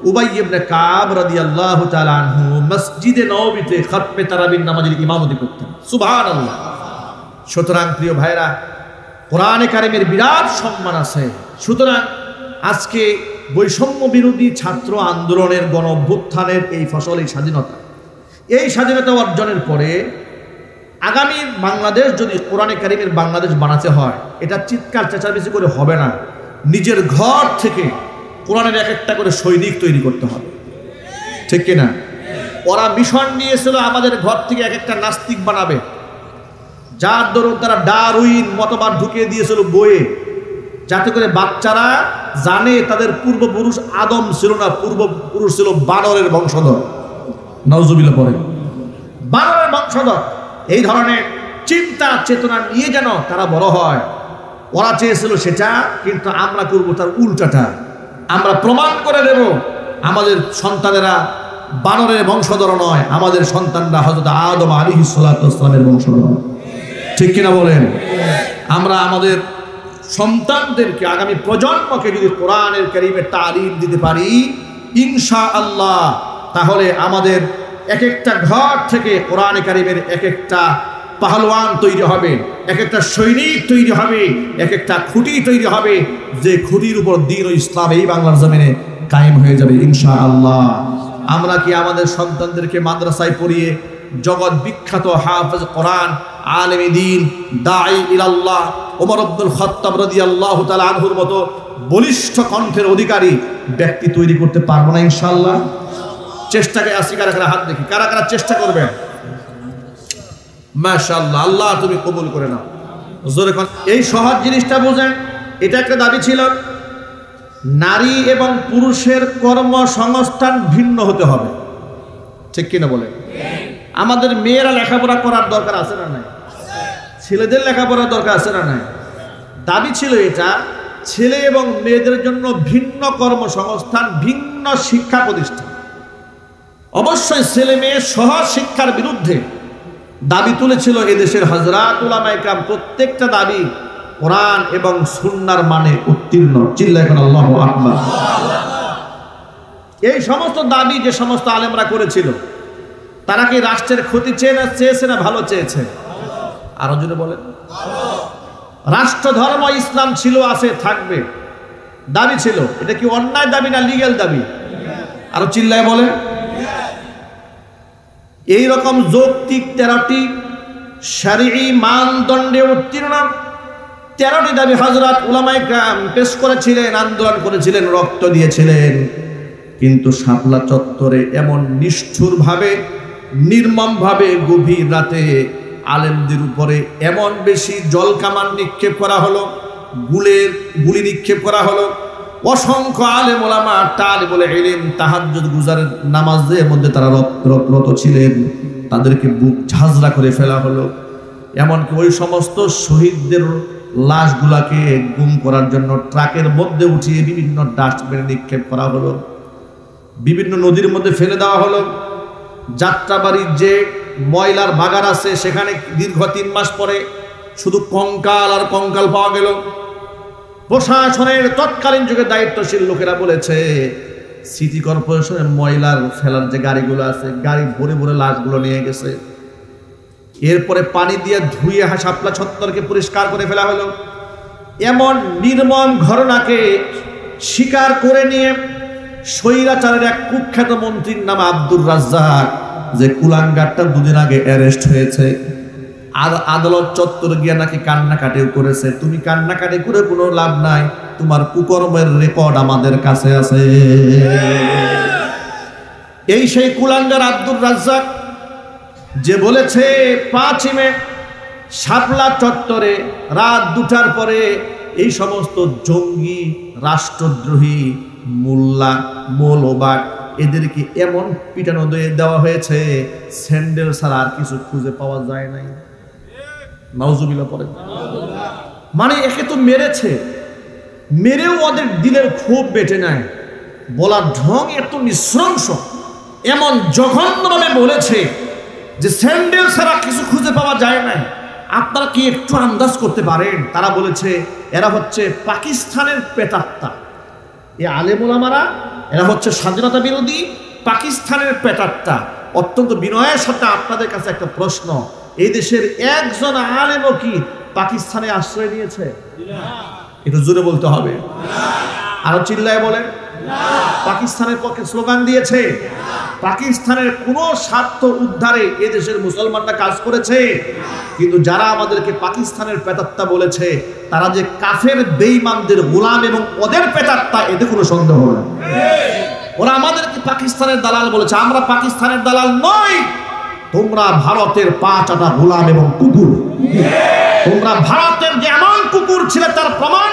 উবাই ইবনে কাব রাদিয়াল্লাহু তাআলা আনহু মসজিদে নববীতে খাতমে তারাবির নামাজের ইমামতি করতেন। সুবহানাল্লাহ। সুতরাং প্রিয় ভাইরা, কোরআনে কারীমের বিরাট সম্মান আছে। সুতরাং আজকে বৈষম্য বিরোধী ছাত্র আন্দোলনের গণ অভ্যুত্থানের এই ফসল, এই স্বাধীনতা অর্জনের পরে আগামী বাংলাদেশ যদি কোরআনে কারীমের বাংলাদেশ বানাতে হয়, এটা চিৎকার চেঁচামেচি করে হবে না। নিজের ঘর থেকে কোরআনের এক একটা করে সৈনিক তৈরি করতে হবে, ঠিক কিনা? ওরা মিশন নিয়েছিল আমাদের ঘর থেকে এক একটা নাস্তিক বানাবে, যার দরুন তারা ডারউইন মতবাদ ঢুকিয়ে দিয়েছিল বইয়ে, যাতে করে বাচ্চারা জানে তাদের পূর্বপুরুষ আদম ছিল না, পূর্বপুরুষ ছিল বানরের বংশধর। নাউজুবিল্লাহ পড়ে, বানরের বংশধর। এই ধরনের চিন্তা চেতনা নিয়ে যেন তারা বড় হয়। ওরা চেয়েছিল সেটা, কিন্তু আমরা করব তার উল্টাটা। আমরা প্রমাণ করে দেব আমাদের সন্তানেরা বানরের বংশধর নয়, আমাদের সন্তানরা হযরত আদম আলাইহিস সালাতু ওয়াস সালামের বংশধর। ঠিক কিনা বলেন? আমরা আমাদের সন্তানদেরকে, আগামী প্রজন্মকে যদি কোরআনের কারীমের তালিম দিতে পারি ইনশাআল্লাহ, তাহলে আমাদের এক একটা ঘর থেকে কোরআনে কারীমের এক একটা পাহলওয়ান তৈরি হবে, এক একটা সৈনিক তৈরি হবে, এক একটা খুঁটি তৈরি হবে, যে খুঁটির উপর দ্বীন ও ইসলাম এই বাংলার জমিনে কায়েম হয়ে যাবে ইনশাআল্লাহ। আমরা কি আমাদের সন্তানদেরকে মাদ্রাসায় পড়িয়ে জগৎ বিখ্যাত হাফেজ কোরআন, আলেম দ্বীন, দাঈ ইলাল্লাহ ওমর ইবনুল খাত্তাব রাদিয়াল্লাহু তাআলা আনহুর মতো বলিষ্ঠ কণ্ঠের অধিকারী ব্যক্তি তৈরি করতে পারবো না ইনশাআল্লাহ? চেষ্টাকে আসি, কারা কারা হাত দেখি, কারা কারা চেষ্টা করবেন? মাশাআল্লাহ, আল্লাহ তুমি কবুল করে নাও। জোরে কোন এই সহজ জিনিসটা বোঝেন। এটা একটা দাবি ছিল, নারী এবং পুরুষের কর্মসংস্থান ভিন্ন হতে হবে, ঠিক কিনা বলে? আমাদের মেয়েরা লেখাপড়া করার দরকার আছে না নাই? ছেলেদের লেখাপড়ার দরকার আছে না নাই? দাবি ছিল এটা, ছেলে এবং মেয়েদের জন্য ভিন্ন কর্মসংস্থান, ভিন্ন শিক্ষা প্রতিষ্ঠান। অবশ্যই ছেলে মেয়ে সহজ শিক্ষার বিরুদ্ধে দাবি তুলেছিল এদেশের হযরত উলামায়ে কেরাম। প্রত্যেকটা দাবি কোরআন এবং সুন্নাহর মানে উত্তীর্ণ। চিল্লায় কোন আল্লাহু আকবার। এই সমস্ত দাবি যে সমস্ত আলেমরা করেছিল, তারা কি রাষ্ট্রের ক্ষতি চেয়েছে না ভালো চেয়েছে? আরো জোরে বলেন। রাষ্ট্র ধর্ম ইসলাম ছিল, আছে, থাকবে, দাবি ছিল। এটা কি অন্যায় দাবি না লিগ্যাল দাবি? আরো চিল্লায় বলেন। এই রকম যৌক্তিক 13টি শরঈ মানদণ্ডে উত্তীর্ণ 13টি দাবি হযরত উলামায়ে কেরাম পেশ করেছিলেন, আন্দোলন করেছিলেন, রক্ত দিয়েছিলেন। কিন্তু শাপলা চত্বরে এমন নিষ্ঠুরভাবে, নির্মমভাবে গভীর রাতে আলেমদের উপরে এমন বেশি জলকামান নিক্ষেপ করা হলো, গুলি নিক্ষেপ করা হলো। অসংখ্য আলেম ওলামা, তালিবুল ইলম, তাহাজ্জুদ গুজারের নামাজের মধ্যে তারা রত ছিলেন, তাদেরকে বুক ঝাঁঝরা করে ফেলা হলো। এমনকি ওই সমস্ত শহীদদের লাশগুলাকে গুম করার জন্য ট্রাকের মধ্যে উঠিয়ে বিভিন্ন ডাস্টবিনে নিক্ষেপ করা হলো, বিভিন্ন নদীর মধ্যে ফেলে দেওয়া হলো। যাত্রাবাড়ির যে ময়লার বাগান আছে, সেখানে দীর্ঘ 3 মাস পরে শুধু কঙ্কাল আর কঙ্কাল পাওয়া গেল। প্রশাসনের তৎকালীন যুগে দায়িত্বশীল লোকেরা বলেছে, সিটি কর্পোরেশনের ময়লার ফেলার যে গাড়িগুলো আছে, গাড়ি ভরে ভরে লাশগুলো নিয়ে গেছে। এরপরে পানি দিয়ে ধুয়ে শাপলা চত্বরকে পরিষ্কার করে ফেলা হলো। এমন নির্মম ঘটনাকে স্বীকার করে নিয়ে স্বৈরাচারের এক কুখ্যাত মন্ত্রীর নাম আব্দুর রাজ্জাক, যে কুলাঙ্গারটা 2 দিন আগে অ্যারেস্ট হয়েছে, আদালত চত্বর গিয়া নাকি কান্নাকাটিও করেছে। তুমি কান্নাকাটি করে কোনো লাভ নাই, তোমার কুকর্মের রেকর্ড আমাদের কাছে আছে। এই সেই কুলাঙ্গার আব্দুর রাজ্জাক, যে বলেছে 5 মে শাপলা চত্বরে রাত 2টার পরে এই সমস্ত জঙ্গি, রাষ্ট্রদ্রোহী, মোল্লা, মৌলবাদ, এদেরকে এমন পিটানো দেওয়া হয়েছে, স্যান্ডেল ছাড়া আর কিছু খুঁজে পাওয়া যায় নাই। নাউজুবিল্লাহ পড়েন। মানে একে তো মেরেছে, মেরেও ওদের দিলের ক্ষোভ বেটে নেয়। বলার ঢং এত নৃশংস, এমন জঘন্যভাবে বলেছে যে স্যান্ডেল ছাড়া কিছু খুঁজে পাওয়া যায় নাই। আপনারা কি একটু আন্দাজ করতে পারেন? তারা বলেছে এরা হচ্ছে পাকিস্তানের প্রেতাত্মা। এই আলেম ওলামারা, এরা হচ্ছে স্বাধীনতা বিরোধী, পাকিস্তানের প্রেতাত্মা। অত্যন্ত বিনয়ের সাথে আপনাদের কাছে একটা প্রশ্ন, এই দেশের একজন আলেমও কি পাকিস্তানে আশ্রয় নিয়েছে? একটু জোরে বলতে হবে, আরো চিল্লায় বলেন। পাকিস্তানের পক্ষে স্লোগান দিয়েছে? পাকিস্তানের কোনো স্বার্থ উদ্ধারে এদেশের মুসলমানরা কাজ করেছে? কিন্তু যারা আমাদেরকে পাকিস্তানের প্রেতাত্মা বলেছে, তারা যে কাফের বেঈমানদের গোলাম এবং ওদের প্রেতাত্মা, এতে কোনো সন্দেহ নেই। ওরা আমাদেরকে পাকিস্তানের দালাল বলেছে, আমরা পাকিস্তানের দালাল নই। তোমরা ভারতের 5 আটা গোলাম এবং কুকুর। তোমরা ভারতের যে এমন কুকুর ছিলে, তার প্রমাণ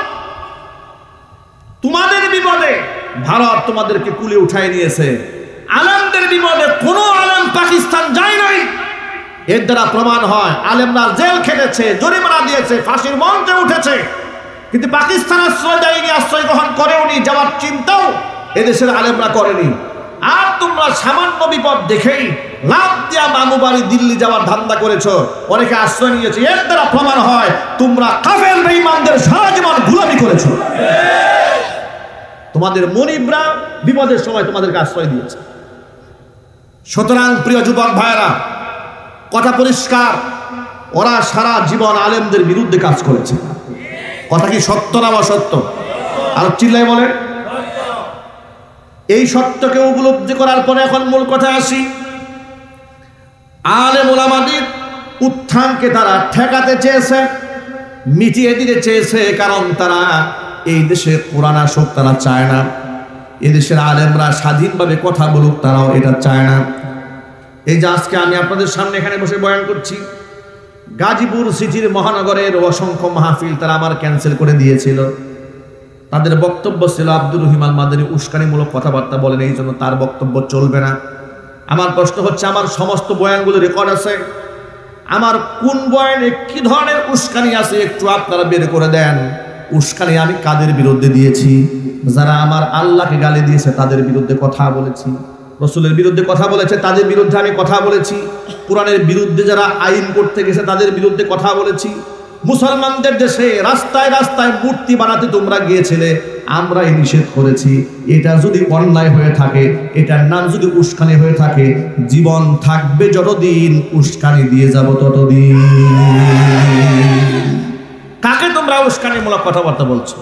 তোমাদের বিপদে ভারত তোমাদেরকে কুলে উঠায় নিয়েছে। আলেমদের বিপদে কোনো আলেম পাকিস্তান যায় নাই। এর দ্বারা প্রমাণ হয় আলেমরা জেল খেটেছে, জরিমানা দিয়েছে, ফাঁসির মঞ্চে উঠেছে, কিন্তু পাকিস্তান আশ্রয় দেয়নি, আশ্রয় গ্রহণ করেওনি, যাওয়ার চিন্তাও এদেশের আলেমরা করেনি। আর তোমরা সামান্য বিপদ দেখেই লাভ দিয়া মামু বাড়ি দিল্লি যাওয়ার ধান্দা করেছো, অনেকে আশ্রয় নিয়েছে। এর দ্বারা প্রমাণ হয় তোমরা কাফের বেঈমানদের সারা জীবন গোলামি করেছো। তোমাদের মনিবরা বিপদের সময় তোমাদেরকে আশ্রয় দিয়েছে। সুতরাং প্রিয় যুবক ভাইরা, কথা পরিষ্কার, ওরা সারা জীবন আলেমদের বিরুদ্ধে কাজ করেছে। কথা কি সত্য না অসত্য? আর চিল্লাই বলেন। এই সত্যকে উপলব্ধি করার পরে এখন মূল কথা আসি। আলেম ওলামাদের উত্থানকে তারা ঠেকাতে চেয়েছে, মিটিয়ে দিতে চেয়েছে, কারণ তারা এই দেশে কোরআন আসুক তারা চায় না। এদেশের আলেমরা স্বাধীনভাবে কথা বলুক, তারাও এটা চায় না। এই যে আজকে আমি আপনাদের সামনে এখানে বসে বয়ান করছি, গাজীপুর সিটির মহানগরের অসংখ্য মাহফিল তারা আমার ক্যান্সেল করে দিয়েছিল। তাদের বক্তব্য ছিল আব্দুর রহিম আল মাদানী উস্কানিমূলক কথাবার্তা বলেন, এই জন্য তার বক্তব্য চলবে না। আমার প্রশ্ন হচ্ছে, আমার সমস্ত বয়ানগুলো রেকর্ড আছে, আমার কোন বয়ানে কি ধরনের উস্কানি আছে একটু আপনারা বের করে দেন। উস্কানি আমি কাদের বিরুদ্ধে দিয়েছি? যারা আমার আল্লাহকে গালি দিয়েছে তাদের বিরুদ্ধে কথা বলেছি, রসুলের বিরুদ্ধে কথা বলেছে তাদের বিরুদ্ধে আমি কথা বলেছি, কোরআনের বিরুদ্ধে যারা আইন করতে গেছে তাদের বিরুদ্ধে কথা বলেছি। মুসলমানদের দেশে রাস্তায় রাস্তায় মূর্তি বানাতে তোমরা গিয়েছিলে, আমরাই নিষেধ করেছি। এটা যদি অন্যায় হয়ে থাকে, এটার নাম যদি উস্কানি হয়ে থাকে, জীবন থাকবে যতদিন উস্কানি দিয়ে যাব ততদিন। কাকে তোমরা উস্কানিমূলক কথাবার্তা বলছো?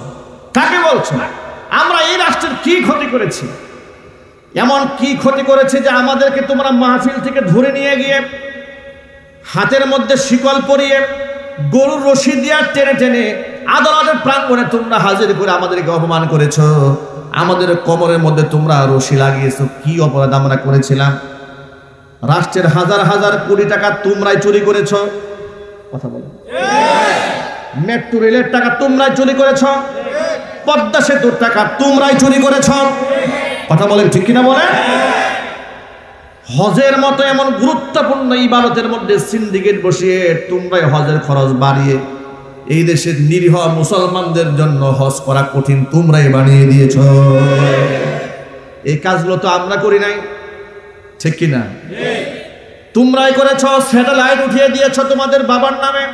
কাকে বলছো? আমরা এই রাষ্ট্রের কি ক্ষতি করেছি? এমন কি ক্ষতি করেছে যে আমাদেরকে তোমরা মাহফিল থেকে ধরে নিয়ে গিয়ে হাতের মধ্যে শিকল পরিয়ে গরুর রশি দিয়ে টেনে টেনে আদালতের প্রাঙ্গণে তোমরা হাজির করে আমাদেরকে অপমান করেছ, আমাদের কোমরের মধ্যে তোমরা রশি লাগিয়েছো। কি অপরাধ আমরা করেছিলাম? রাষ্ট্রের হাজার হাজার কোটি টাকা তোমরাই চুরি করেছ। কথা বলো। মেট্রো রেলের টাকা তোমরাই চুরি করেছ, পদ্মা সেতুর টাকা তোমরাই চুরি করেছ। কথা বলেন, ঠিক কিনা বলেন? হজের মতো এমন গুরুত্বপূর্ণ ইবাদতের মধ্যে সিন্ডিকেট বসিয়ে তোমরাই হজের খরচ বাড়িয়ে এই দেশের নিরীহ মুসলমানদের জন্য হজ করা কঠিন তোমরাই বানিয়ে দিয়েছ। এই কাজগুলো তো আমরা করি নাই, ঠিক কিনা? তোমরাই করেছ। স্যাটেলাইট উঠিয়ে দিয়েছ তোমাদের বাবার নামে।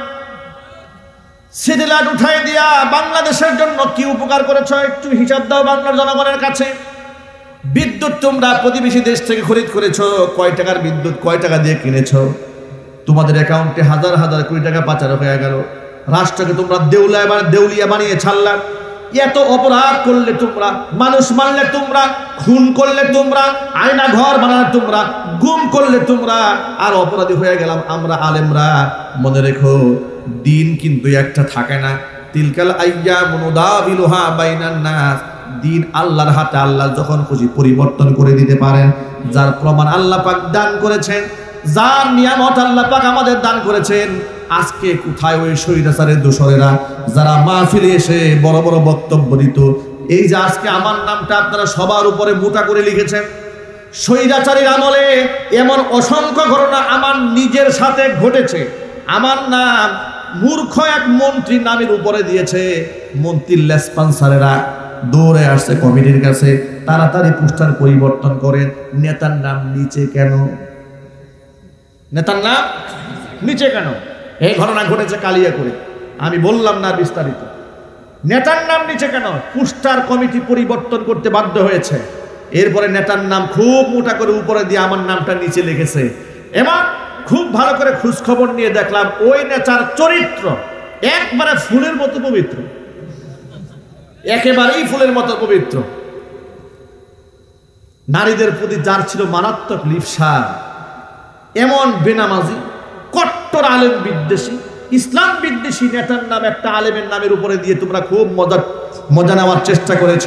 স্যাটেলাইট উঠাই দিয়া বাংলাদেশের জন্য কি উপকার করেছ একটু হিসাব দাও বাংলার জনগণের কাছে। বিদ্যুৎ তোমরা প্রতিবেশী দেশ থেকে খরিদ করেছো, কয় টাকার বিদ্যুৎ কয় টাকা দিয়ে কিনেছো? তোমাদের অ্যাকাউন্টে হাজার হাজার কোটি টাকা পাচার হয়ে গেল। রাষ্ট্রকে তোমরা দেউলিয়া বানিয়ে ছাড়লা। এত অপরাধ করলে তোমরা, মানুষ মারলে তোমরা, খুন করলে তোমরা, আয়না ঘর বানালে তোমরা, গুম করলে তোমরা, আর অপরাধী হয়ে গেলাম আমরা আলেমরা। মনে রেখো, দিন কিন্তু একটা থাকে না। তিলকাল আইয়ামু নুদাবিলুহা বাইনান নাস। দিন আল্লাহর হাতে, আল্লাহ যখন খুশি পরিবর্তন করে দিতে পারেন। যার প্রমাণ আল্লাহ পাক দান করেছেন, যার নিয়ামত আল্লাহ পাক আমাদের দান করেছেন। আজকে কোথায় ওই স্বৈরাচারের দোসরেরা যারা মাহফিলে এসে বড় বড় বক্তব্য দিত? এই যে আজকে আমার নামটা আপনারা সবার উপরে মোটা করে লিখেছেন। স্বৈরাচারীর আমলে এমন অসংখ্য ঘটনা আমার নিজের সাথে ঘটেছে। আমার নাম মূর্খ এক মন্ত্রীর নামের উপরে দিয়েছে। মন্ত্রীর লেসপন্সারেরা দৌড়ে আসছে কমিটির কাছে, তাড়াতাড়ি পোস্টার পরিবর্তন করেন। নেতার নাম নিচে কেন? নেতার নাম নিচে কেন? এই ঘটনা ঘটেছে কালিয়াকৈরে। আমি বললাম না বিস্তারিত। নেতার নাম নিচে কেন? পোস্টার কমিটি পরিবর্তন করতে বাধ্য হয়েছে। এরপরে নেতার নাম খুব মোটা করে উপরে দিয়ে আমার নামটা নিচে লিখেছে। এবং খুব ভালো করে খোঁজ খবর নিয়ে দেখলাম ওই নেতার চরিত্র একবারে ফুলের মতো পবিত্র, একেবারেই ফুলের মতো পবিত্র। নারীদের প্রতি যার ছিল মারাত্মক লিপ্সা, এমন বেনামাজি, কট্টর আলেম বিদ্বেষী, ইসলাম বিদ্বেষী নেতার নাম একটা আলেমের নামের উপরে দিয়ে তোমরা খুব মজা নেওয়ার চেষ্টা করেছ।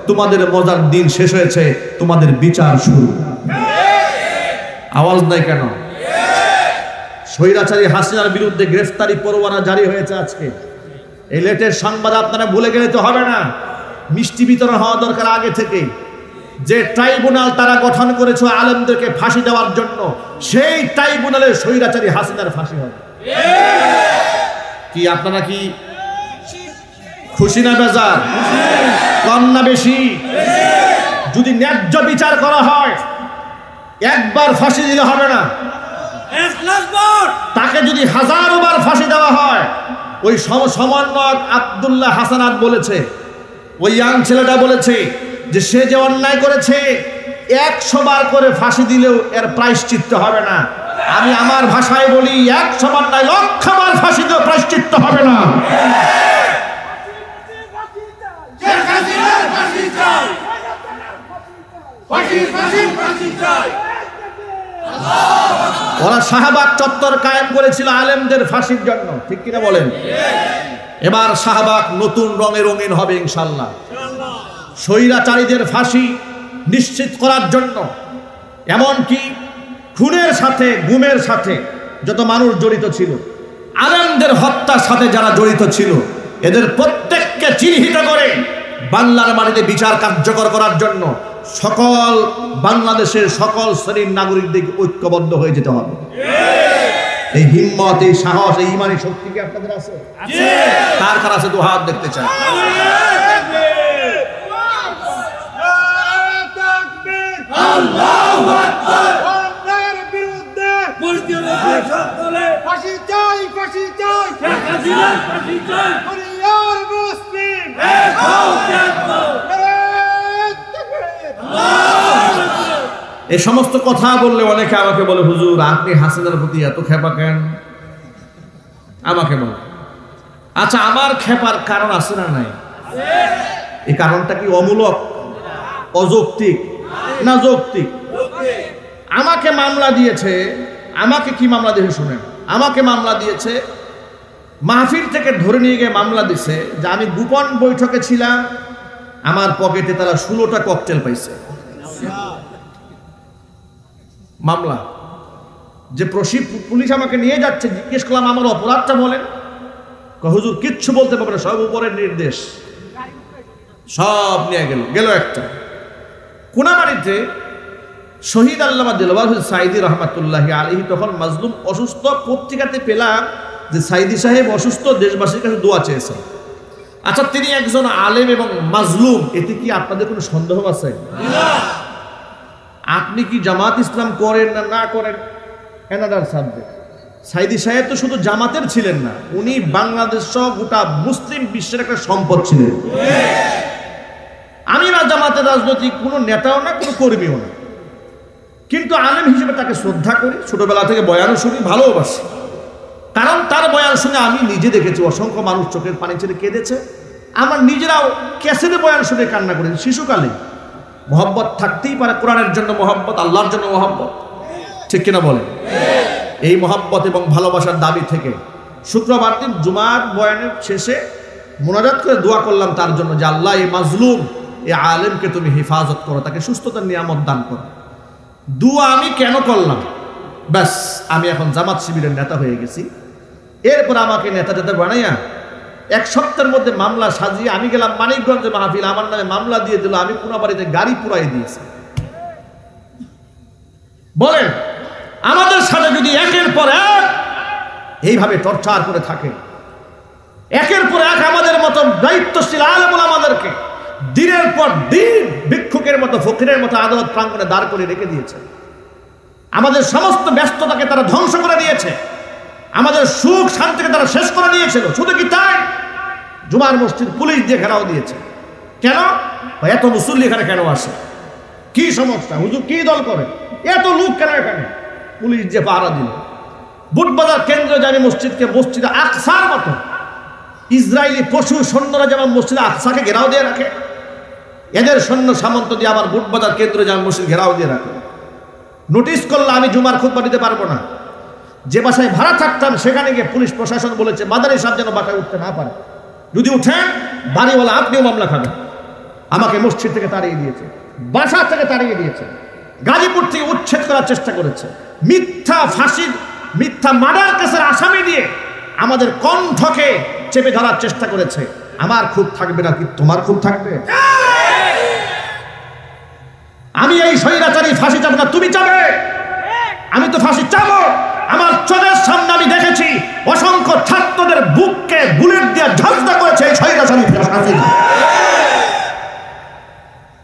তোমাদের মজার দিন শেষ হয়েছে, তোমাদের বিচার শুরু। আওয়াজ নাই কেন? স্বৈরাচারী হাসিনার বিরুদ্ধে গ্রেফতারি পরোয়ানা জারি হয়েছে আজকে। এই লেটেস্ট সংবাদ আপনারা ভুলে গেলে তো হবে না। মিষ্টি বিতরণ হওয়া দরকার আগে থেকে। যে ট্রাইব্যুনাল তারা গঠন করেছে আলেমদেরকে ফাঁসি দেওয়ার জন্য, সেই ট্রাইব্যুনালে স্বৈরাচারী হাসিনার ফাঁসি হবে। কি আপনারা কি খুশি না বেজার? কম না বেশি? যদি ন্যায্য বিচার করা হয়, একবার ফাঁসি দিলে হবে না, তাকে যদি হাজারো বার ফাঁসি দেওয়া হয়। ওই সমন্বয়ক আব্দুল্লাহ হাসানাত বলেছে, ওই ইয়াং ছেলেটা বলেছে যে সে যে অন্যায় করেছে 100 বার করে ফাঁসি দিলেও এর প্রায়শ্চিত্ত হবে না। আমি আমার ভাষায় বলি, 100 বার নয়, 1,00,000 বার ফাঁসি দিলেও প্রায়শ্চিত্ত হবে না। ওরা শাহবাগ চত্বর কায়েম করেছিল আলেমদের ফাঁসির জন্য, ঠিক কিনা বলেন? এবার শাহবাগ নতুন রঙে রঙিন হবে ইনশাল্লাহ। স্বৈরাচারীদের ফাঁসি নিশ্চিত করার জন্য, এমনকি খুনের সাথে গুমের সাথে যত মানুষ জড়িত ছিল, আলেমদের হত্যার সাথে যারা জড়িত ছিল এদের প্রত্যেককে চিহ্নিত করে বাংলার মাটিতে বিচার কার্যকর করার জন্য সকল বাংলাদেশের সকল শ্রেণীর নাগরিকদের ঐক্যবদ্ধ হয়ে যেতে হবে। এই হিম্মত, এই সাহস, এই ইমানি শক্তি কি আপনাদের আছে? কার কার আছে? দু হাত দেখতে চাই। আল্লাহু আকবার। অন্যায়ের বিরুদ্ধে ফাঁসি চাই, ফাঁসি চাই, শেখ হাসিনার ফাঁসি চাই। দুনিয়ার মুসলিম এক হও, এক হও। এই সমস্ত কথা বললে অনেকে আমাকে বলে, হুজুর আপনি হাসিনার প্রতি এত খেপা কেন? আমাকে বলে, আচ্ছা আমার খেপার কারণ আছে না নাই? এই কারণটা কি অমূলক, অযৌক্তিক না যৌক্তিক? আমাকে মামলা দিয়েছে, আমাকে কি মামলা দিয়েছে শুনেন, আমাকে মামলা দিয়েছে, মাহফিল থেকে ধরে নিয়ে গিয়ে মামলা দিছে যে আমি গোপন বৈঠকে ছিলাম, আমার পকেটে তারা 16টা ককটেল পাইছে। মামলা যে পুলিশ আমাকে নিয়ে যাচ্ছে, জিজ্ঞেস করলাম আমার অপরাধটা বলেন, হুজুর কিচ্ছু বলতে পারবে না, সব উপরের নির্দেশ, সব নিয়ে গেল একটা কোনাবাড়িতে শহীদ আল্লামা দিলওয়ার হোসেন সাইদি রহমাতুল্লাহি আলাইহি তখন মাজলুম অসুস্থ, পত্রিকাতে পেলাম যে সাইদি সাহেব অসুস্থ, দেশবাসীর কাছে দোয়া চেয়েছেন। আচ্ছা তিনি একজন আলেম এবং মাজলুম, এতে কি আপনাদের কোনো সন্দেহ আছে? আপনি কি জামাত ইসলাম করেন না না করেন এনাদার সাবজেক্ট। সাইদি সাহেব তো শুধু জামাতের ছিলেন না, উনি বাংলাদেশ সহ গোটা মুসলিম বিশ্বের একটা সম্পদ ছিলেন। আমি না জামাতের রাজনৈতিক কোনো নেতাও না, কোনো কর্মীও না, কিন্তু আলেম হিসেবে তাকে শ্রদ্ধা করি, ছোটবেলা থেকে বয়ানও শুনি, ভালোবাসি। কারণ তার বয়ান শুনে আমি নিজে দেখেছি অসংখ্য মানুষ চোখের পানি ছেড়ে কেঁদেছে, আমার নিজেরাও ক্যাসেটে বয়ান শুনে কান্না করেছি শিশুকালে। মহব্বত থাকতেই পারে, কোরআনের জন্য মহব্বত, আল্লাহর জন্য মহব্বত, ঠিক কিনা বলেন? এই মহব্বত এবং ভালোবাসার দাবি থেকে শুক্রবার দিন জুমার বয়ানের শেষে মোনাজাত করে দোয়া করলাম তার জন্য যে আল্লাহ এই মাজলুম, এই আলেমকে তুমি হেফাজত করো, তাকে সুস্থতার নিয়ামত দান করো। দোয়া আমি কেন করলাম? ব্যাস, আমি এখন জামাত শিবিরের নেতা হয়ে গেছি। এরপর আমাকে নেতা টেতা বানাইয়া 1 সপ্তাহের মধ্যে মামলা সাজিয়ে আমি গেলাম মানিকগঞ্জে মাহফিল, আমার নামে মামলা দিয়ে দিল, আমি কোনাবাড়িতে গাড়ি পুরাই দিয়েছি। বলেন আমাদের সাথে যদি একের পর এক এইভাবে টর্চার করে থাকে, একের পর এক আমাদের মতো দায়িত্বশীল আলেম ওলামাদেরকে দিনের পর দিন ভিক্ষুকের মতো, ফকিরের মতো আদালত প্রাঙ্গণে দাঁড় করে রেখে দিয়েছে, আমাদের সমস্ত ব্যস্ততাকে তারা ধ্বংস করে দিয়েছে, আমাদের সুখ শান্তিকে তারা শেষ করে দিয়েছিল। শুধু কি তাই, জুমার মসজিদ পুলিশ দিয়ে ঘেরাও দিয়েছে। কেন? এত মুসল্লি এখানে কেন আসে? কি সমস্যা? হুজুর কি দল করে? এত লোক কেন এখানে? পুলিশ যে পাহারা দিল। বুটবাজার কেন্দ্র জামি মসজিদকে মসজিদে আকসার মতো ইসরায়েলি পশু সৈন্যরা যেমন মসজিদে আকসাকে ঘেরাও দিয়ে রাখে, এদের সৈন্য সামন্ত দিয়ে আবার বুটবাজার কেন্দ্র জামি মসজিদ ঘেরাও দিয়ে রাখে। নোটিশ করলে আমি জুমার খুতবা দিতে পারবো না। যে বাসায় ভাড়া থাকতাম সেখানে গিয়ে পুলিশ প্রশাসন বলেছে মাদারি সাহেব যেন বাসায় উঠতে না পারে, যদি উঠেন বাড়িওয়ালা আপনিও মামলা খাবেন। আমাকে মসজিদ থেকে তাড়িয়ে দিয়েছে, বাসা থেকে তাড়িয়ে দিয়েছে, গাজীপুর থেকে উচ্ছেদ করার চেষ্টা করেছে, মিথ্যা ফাঁসির, মিথ্যা মার্ডার কেসের আসামি দিয়ে আমাদের কণ্ঠকে চেপে ধরার চেষ্টা করেছে। আমার খুব থাকবে না কি তোমার খুব থাকবে? আমি এই স্বৈরাচারী ফাঁসি চাবো না, তুমি চাবে? আমি তো ফাঁসি চাবো। আমার চোখের সামনে আমি দেখেছি অসংখ্য ছাত্রদের বুককে বুলেট দিয়ে ঝাঁঝটা করেছে এই স্বৈরাচারী ফাঁসি,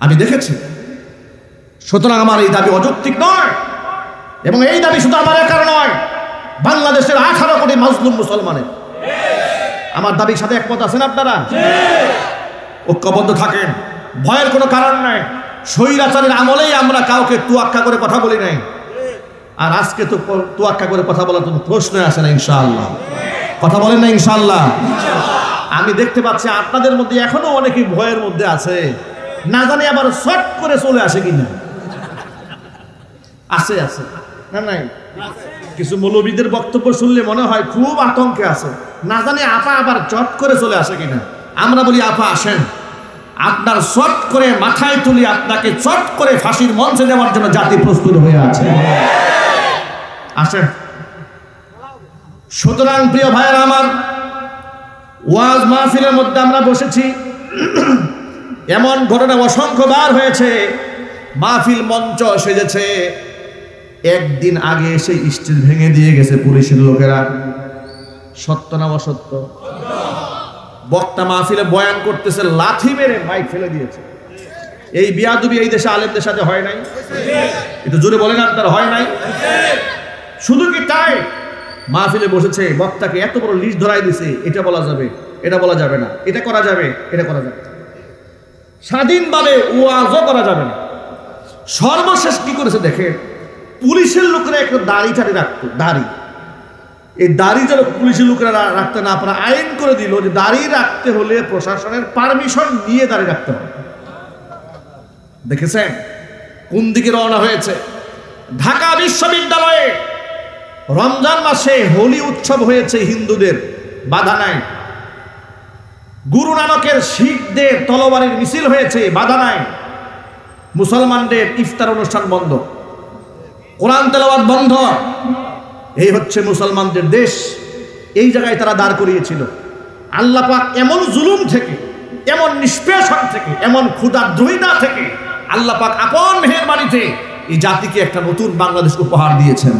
আমি দেখেছি। সুতরাং আমার এই দাবি অযৌক্তিক নয়, এবং এই দাবি শুধু আমার একার নয়, বাংলাদেশের 18 কোটি মাজলুম মুসলমানের। আমার দাবির সাথে একমত আছেন আপনারা? ঐক্যবদ্ধ থাকেন, ভয়ের কোনো কারণ নাই। স্বৈরাচারের আমলেই আমরা কাউকে তুয়াক্কা করে কথা বলি নাই, আর আজকে তো তুয়াক্কা করে কথা বলার কোনো প্রশ্নই আসে না। ইনশাআল্লাহ কথা বলেন না ইনশাআল্লাহ? আমি দেখতে পাচ্ছি আপনাদের মধ্যে এখনো অনেকেই ভয়ের মধ্যে আছে, না জানি আবার শর্ট করে চলে আসে কিনা। আছে আছে না নাই? কিছু মৌলবীদের বক্তব্য শুনলে মনে হয় খুব আতঙ্কে আছে, না জানি আপা আবার চট করে চলে আসে কিনা। আমরা বলি আপা আসেন, আপনার চট করে মাথায় তুলি, আপনাকে চট করে ফাঁসির মঞ্চে দেওয়ার জন্য জাতি প্রস্তুত হয়ে আছে। আসেন সুতরাং প্রিয় ভাইয়েরা আমার, ওয়াজ মাহফিলের মধ্যে আমরা বসেছি, এমন ঘটনা অসংখ্যবার হয়েছে। মাহফিল মঞ্চ সেজেছে, একদিন আগে এসে স্টিল ভেঙে দিয়ে গেছে পুলিশের লোকেরা। সত্য না অসত্য? বক্তা মাহফিলে বয়ান করতেছে, লাথি মেরে মাইক ফেলে দিয়েছে। এই বিয়াদবি এই দেশে আলেমদের সাথে হয় নাই? একটু জোরে বলেন আপনারা, হয় নাই? শুধু কি তাই, মাহফিলে বসেছে, বক্তাকে এত বড় লিস্ট ধরাই দিছে, এটা বলা যাবে, এটা বলা যাবে না, এটা করা যাবে, এটা করা যাবে, স্বাধীনভাবে ওয়াজও করা যাবে না। সর্বশেষ কি করেছে দেখেন, পুলিশের লোকেরা একটা দাড়ি টাড়ি রাখতো, দাড়ি, এই দাড়ি যেন পুলিশের লোকেরা রাখতে না পারে আইন করে দিল যে দাড়ি রাখতে হলে প্রশাসনের পারমিশন নিয়ে দাড়ি রাখতে হবে। দেখেছেন কোন দিকে রওনা হয়েছে? ঢাকা বিশ্ববিদ্যালয়ে রমজান মাসে হোলি উৎসব হয়েছে, হিন্দুদের বাধা নাই। গুরু নানকের শিখদের তলবারির মিছিল হয়েছে, বাধা নাই। মুসলমানদের ইফতার অনুষ্ঠান বন্ধ, কোরআন তেলাওয়াত বন্ধ। এই হচ্ছে মুসলমানদের দেশ। এই জায়গায় তারা দাঁড় করিয়েছিল। আল্লাহ পাক এমন জুলুম থেকে, এমন নিষ্পেষণ থেকে, এমন ক্ষুধাদ্রোহিতা থেকে আল্লাহ পাক আপন মেহেরবানিতে এই জাতিকে একটা নতুন বাংলাদেশ উপহার দিয়েছেন।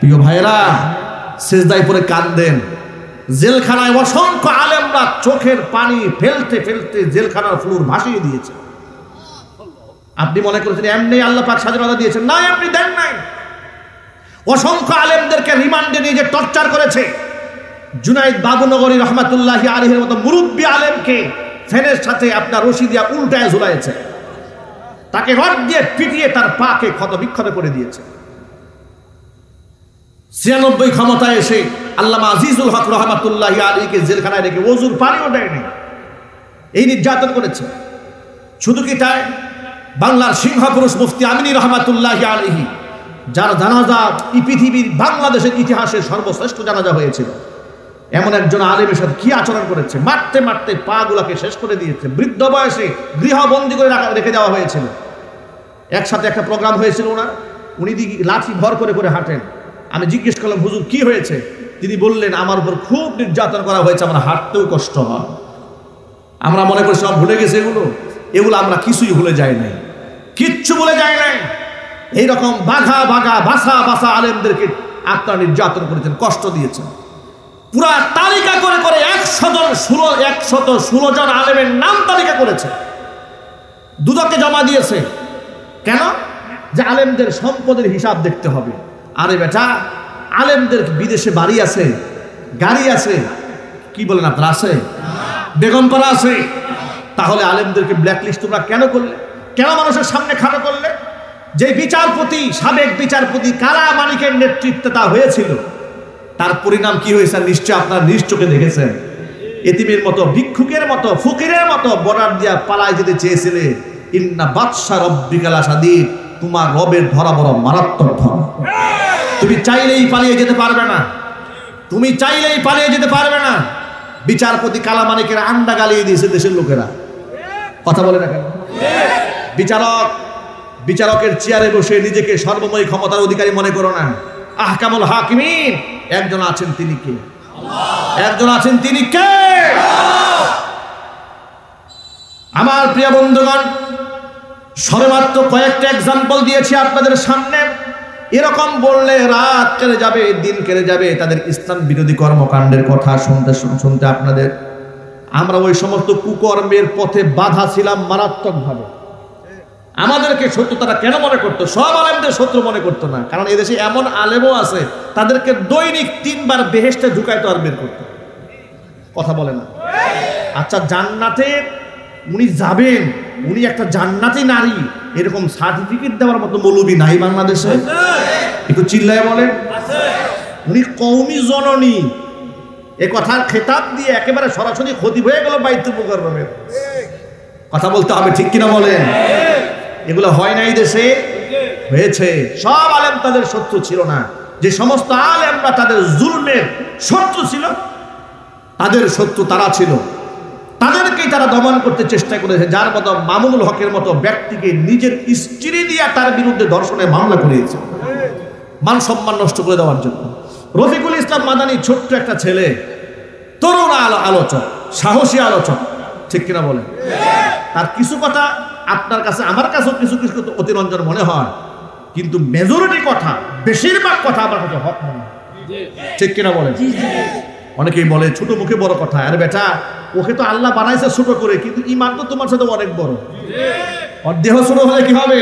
প্রিয় ভাইরা, সেজদায় পড়ে কাঁদেন। জেলখানায় অসংখ্য আলেমরা চোখের পানি ফেলতে ফেলতে জেলখানার ফ্লোর ভাসিয়ে দিয়েছে। আপনি মনে করেছেন এমনি আল্লাহ পাক স্বাধীনতা দিয়েছেন? না, আপনি দেন নাই। অসংখ্য আলেমদেরকে রিমান্ডে নিয়ে যে টর্চার করেছে, জুনাইদ বাবুনগরী রহমাতুল্লাহি আলাইহির মতো মুরব্বী আলেমকে ফ্যানের সাথে আপনার রশি দিয়া উল্টায় ঝুলাইছে, তাকে রড দিয়ে পিটিয়ে তার পাকে ক্ষত বিক্ষত করে দিয়েছে। ৯৬ ক্ষমতায় এসে আল্লামা আজিজুল হক রহমাতুল্লাহি আলাইহিকে জেলখানায় রেখে ওযুর পানিও দেয়নি, এই নির্যাতন করেছে। শুধু কি তাই, বাংলার সিংহপুরুষ মুফতি আমিনী রহমাতুল্লাহি আলাইহি, যার জানাজা এই পৃথিবীর বাংলাদেশের ইতিহাসে সর্বশ্রেষ্ঠ জানাজা হয়েছিল, এমন একজন আলেমের সাথে কি আচরণ করেছে! মারতে মারতে পা গুলাকে শেষ করে দিয়েছে। বৃদ্ধ বয়সে গৃহবন্দী করে রেখে দেওয়া হয়েছিল। একসাথে একটা প্রোগ্রাম হয়েছিল ওনার, উনি লাঠি ভর করে করে হাঁটেন। আমি জিজ্ঞেস করলাম, হুজুর কি হয়েছে? তিনি বললেন, আমার উপর খুব নির্যাতন করা হয়েছে, আমার হাঁটতেও কষ্ট হয়। আমরা মনে করি সব ভুলে গেছে এগুলো আমরা কিছুই ভুলে যাই নাই, কিচ্ছু ভুলে যাই নাই। এইরকম বাঘা বাঘা বাসা বাসা আলেমদেরকে আপনারা নির্যাতন করেছেন, কষ্ট দিয়েছেন। পুরা তালিকা করে করে 116 জন আলেমের নাম তালিকা করেছে, দুদকে জমা দিয়েছে। কেন? যে আলেমদের সম্পদের হিসাব দেখতে হবে। আরে বেটা, আলেমদের বিদেশে বাড়ি আছে, গাড়ি আছে, কি বলেন আপনারা, আছে, বেগমপাড়া আছে, তাহলে আলেমদেরকে ব্ল্যাকলিস্ট তোমরা কেন করলে? কেন মানুষের সামনে খাটো করলে? যে বিচারপতি, সাবেক বিচারপতি কালা মানিকের নেতৃত্বে তা হয়েছিল, তার পরিণাম কি হয়েছে নিশ্চয় আপনারা নিজ চোখে দেখেছেন। এতিমের মতো, ভিক্ষুকের মতো, ফকিরের মতো বর্ডার দিয়া পালায় যেতে চেয়েছিলে। ইন্না বাদশা রব্বিকা লাশাদীদ, তোমার রবের ধরা বড় মারাত্মক ধরা। তুমি চাইলেই পালিয়ে যেতে পারবে না, তুমি চাইলেই পালিয়ে যেতে পারবে না। বিচারপতি কালা মানিকের আন্ডা গালিয়ে দিয়েছে দেশের লোকেরা, কথা বলে না কেন? বিচারকের চেয়ারে বসে নিজেকে সর্বময় ক্ষমতার অধিকারী মনে করো না। আহকামুল হাকিমিন একজন আছেন, তিনি কে? একজন আছেন, তিনি কে? আমার প্রিয় বন্ধুগণ, সবেমাত্র কয়েকটা এক্সাম্পল দিয়েছি আপনাদের সামনে। এরকম বললে রাত কেটে যাবে, দিন কেটে যাবে, তাদের ইসলাম বিরোধী কর্মকাণ্ডের কথা শুনতে শুনতে আপনাদের। আমরা ওই সমস্ত কুকর্মের পথে বাধা ছিলাম মারাত্মকভাবে। আমাদেরকে শত্রু তারা কেন মনে করতো? সব আলেমদের শত্রু মনে করতো না, কারণ এদেশে এমন আলেমও আছে তাদেরকে দৈনিক 3 বার বেহেশতে ঢুকাইতো আর বের করতো, কথা বলে না। আচ্ছা, জান্নাতে উনি যাবেন, উনি একটা জান্নাতি নারী, এরকম সার্টিফিকেট দেওয়ার মতো মৌলবী নাই বাংলাদেশে? একটু চিল্লায় বলেন। উনি কওমি জননী, এ কথার খেতাব দিয়ে একেবারে সরাসরি খতিব হয়ে গেল বাইতুল মুকাররমের। কথা বলতে হবে, ঠিক কিনা বলেন? এগুলো হয় নাই দেশে? হয়েছে। সব আলেম তাদের শত্রু ছিল না। যে সমস্ত আলেমরা তাদের জুলমের শত্রু ছিল, তাদের শত্রু তারা ছিল, তাদেরকেই তারা দমন করতে চেষ্টা করেছে। যার মতো মামুনুল হকের মতো ব্যক্তিকে নিজের স্ত্রী দিয়ে তার বিরুদ্ধে ধর্ষণের মামলা করিয়েছে, মান সম্মান নষ্ট করে দেওয়ার জন্য। রফিকুল ইসলাম মাদানী ছোট্ট একটা ছেলে, তরুণ আলোচক, সাহসী আলোচক, ঠিক কিনা বলে? তার কিছু কথা আপনার কাছে আমার কাছেও কিছু কিছু অতিরঞ্জন মনে হয়, কিন্তু মেজরিটি কথা, বেশিরভাগ কথা আমার কাছে হক মনে হয়, ঠিক কিনা বলে? অনেকেই বলে ছোট মুখে বড় কথা। আরে বেটা, ওকে তো আল্লাহ বানাইছে ছোট করে, কিন্তু ঈমান তো তোমার সাথে অনেক বড়। ওর দেহ ছোট হলে কি হবে?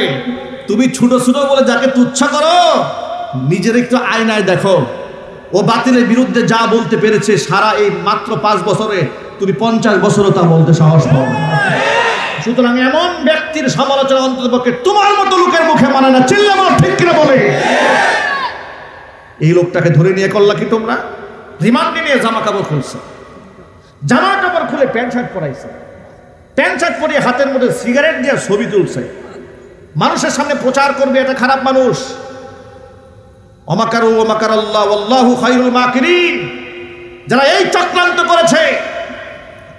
তুমি ছোট ছোট বলে যাকে তুচ্ছ করো, নিজের একটু আয়নায় দেখো। ও বাতিলের বিরুদ্ধে যা বলতে পেরেছে সারা এই মাত্র 5 বছরে, তুমি 50 বছরও তা বলতে সাহস পাও না। সুতরাং এমন ব্যক্তির সমালোচনা অন্ততপক্ষে তোমার মতো লোকের মুখে মানে না। চিল্লা বলো ঠিক কিনা বলে? এই লোকটাকে ধরে নিয়ে করলা কি তোমরা? রিমান্ডে নিয়ে জামা কাপড় খুলছে, জামা কাপড় খুলে প্যান্ট শার্ট পরাইছে, প্যান্ট শার্ট পরিয়ে হাতের মধ্যে সিগারেট দিয়ে ছবি তুলছে, মানুষের সামনে প্রচার করবে এটা খারাপ মানুষ। ওমাকারু ওমাকারাল্লাহ ওয়াল্লাহু খায়রুল মাকিরিন। যারা এই চক্রান্ত করেছে,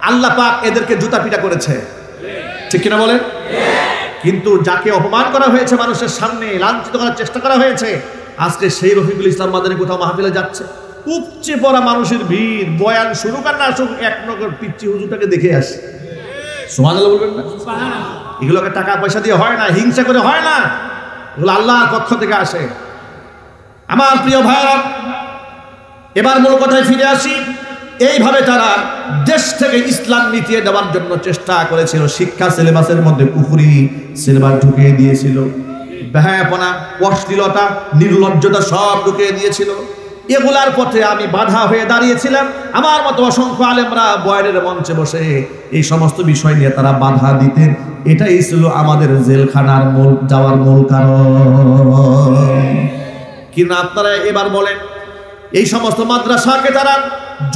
আল্লাহ পাক এদেরকে জুতা পিটা করেছে, ঠিক কিনা বলেন? কিন্তু যাকে অপমান করা হয়েছে, মানুষের সামনে লাঞ্ছিত করার চেষ্টা করা হয়েছে, আজকে সেই রফিকুল ইসলাম মাদানী কোথাও মাহফিলে যাচ্ছে, উপচে পড়া মানুষের ভিড়, বয়ান শুরু কার না আসুক, এক নগর পিচ্চি হুজুরটাকে দেখে আসে। সুবহানাল্লাহ বলবেন না? এগুলোকে টাকা পয়সা দিয়ে হয় না, হিংসা করে হয় না, এগুলো আল্লাহর পক্ষ থেকে আসে। আমার প্রিয় ভাইরা, এবার মূল কথায় ফিরে আসি। এইভাবে তারা দেশ থেকে ইসলাম মিটিয়ে দেওয়ার জন্য চেষ্টা করেছিল। শিক্ষা সিলেবাসের মধ্যে কুফরি সিলেবাস ঢুকিয়ে দিয়েছিল, বেহায়াপনা, অশ্লীলতা, নির্লজ্জতা সব ঢুকিয়ে দিয়েছিল। এগুলার পথে আমি বাধা হয়ে দাঁড়িয়েছিলাম। আমার মতো অসংখ্য আলেমরা বয়ানের মঞ্চে বসে এই সমস্ত বিষয় নিয়ে তারা বাধা দিতেন। এটাই ছিল আমাদের জেলখানার যাওয়ার মূল কারণ। কিন্তু আপনারা এবার বলেন, এই সমস্ত মাদ্রাসাকে তারা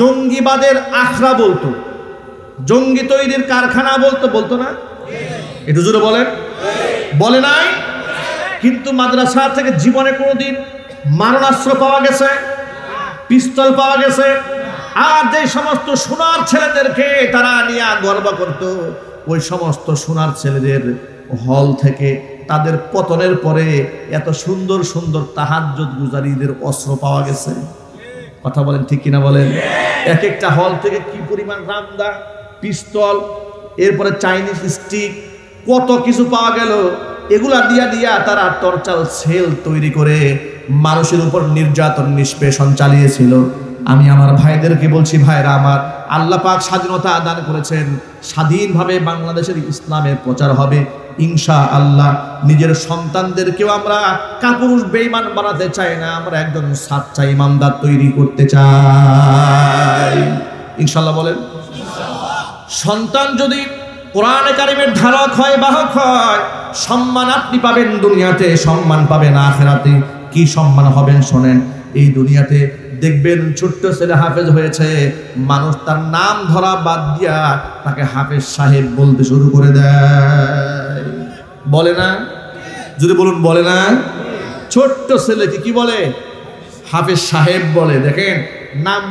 জঙ্গিবাদের আখড়া বলতো, জঙ্গি তৈরির কারখানা বলতো না? একটু জোরে বলেন। বলে নাই? কিন্তু মাদ্রাসা থেকে জীবনে কোনোদিন মারণাস্ত্র পাওয়া গেছে, পিস্তল পাওয়া গেছে? আর যে সমস্ত সোনার ছেলেদেরকে তারা নিয়ে গর্ব করত, ওই সমস্ত সোনার ছেলেদের হল থেকে তাদের পতনের পরে এত সুন্দর সুন্দর তাহাজ্জুদ গুজারিদের অস্ত্র পাওয়া গেছে। কথা বলেন ঠিক কিনা বলেন? এক একটা হল থেকে কি পরিমাণ রামদা, পিস্তল, এরপরে চাইনিজ স্টিক, কত কিছু পাওয়া গেল। এগুলা দিয়া তারা টর্চার সেল তৈরি করে মানুষের উপর নির্যাতন নিষ্পেষণ চালিয়েছিল। আমি আমার ভাইদেরকে বলছি, ভাইরা আমার, আল্লাহ পাক স্বাধীনতা দান করেছেন, স্বাধীনভাবে বাংলাদেশের ইসলামের প্রচার হবে ইনশাআল্লাহ। নিজের সন্তানদেরকেও আমরা কাপুরুষ বেঈমান বানাতে চাই না, আমরা একজন সাচ্চা ইমানদার তৈরি করতে চাই ইনশাআল্লাহ। বলেন, সন্তান যদি কোরআনে কারিমের ধারক হয়, বাহক হয়, সম্মান আপনি পাবেন দুনিয়াতে, সম্মান পাবেন আখিরাতে। কি সম্মান হবেন শোনেন। এই দুনিয়াতে দেখবেন ছোট্ট ছেলে হাফেজ হয়েছে, মানুষ তার নাম ধরা বাদ দিয়া তাকে হাফেজ সাহেব বলতে শুরু করে দেয়, বলে না? যদি বলুন, বলে না? ছোট্ট ছেলেকে কি বলে? হাফেজ সাহেব বলে। দেখেন, নাম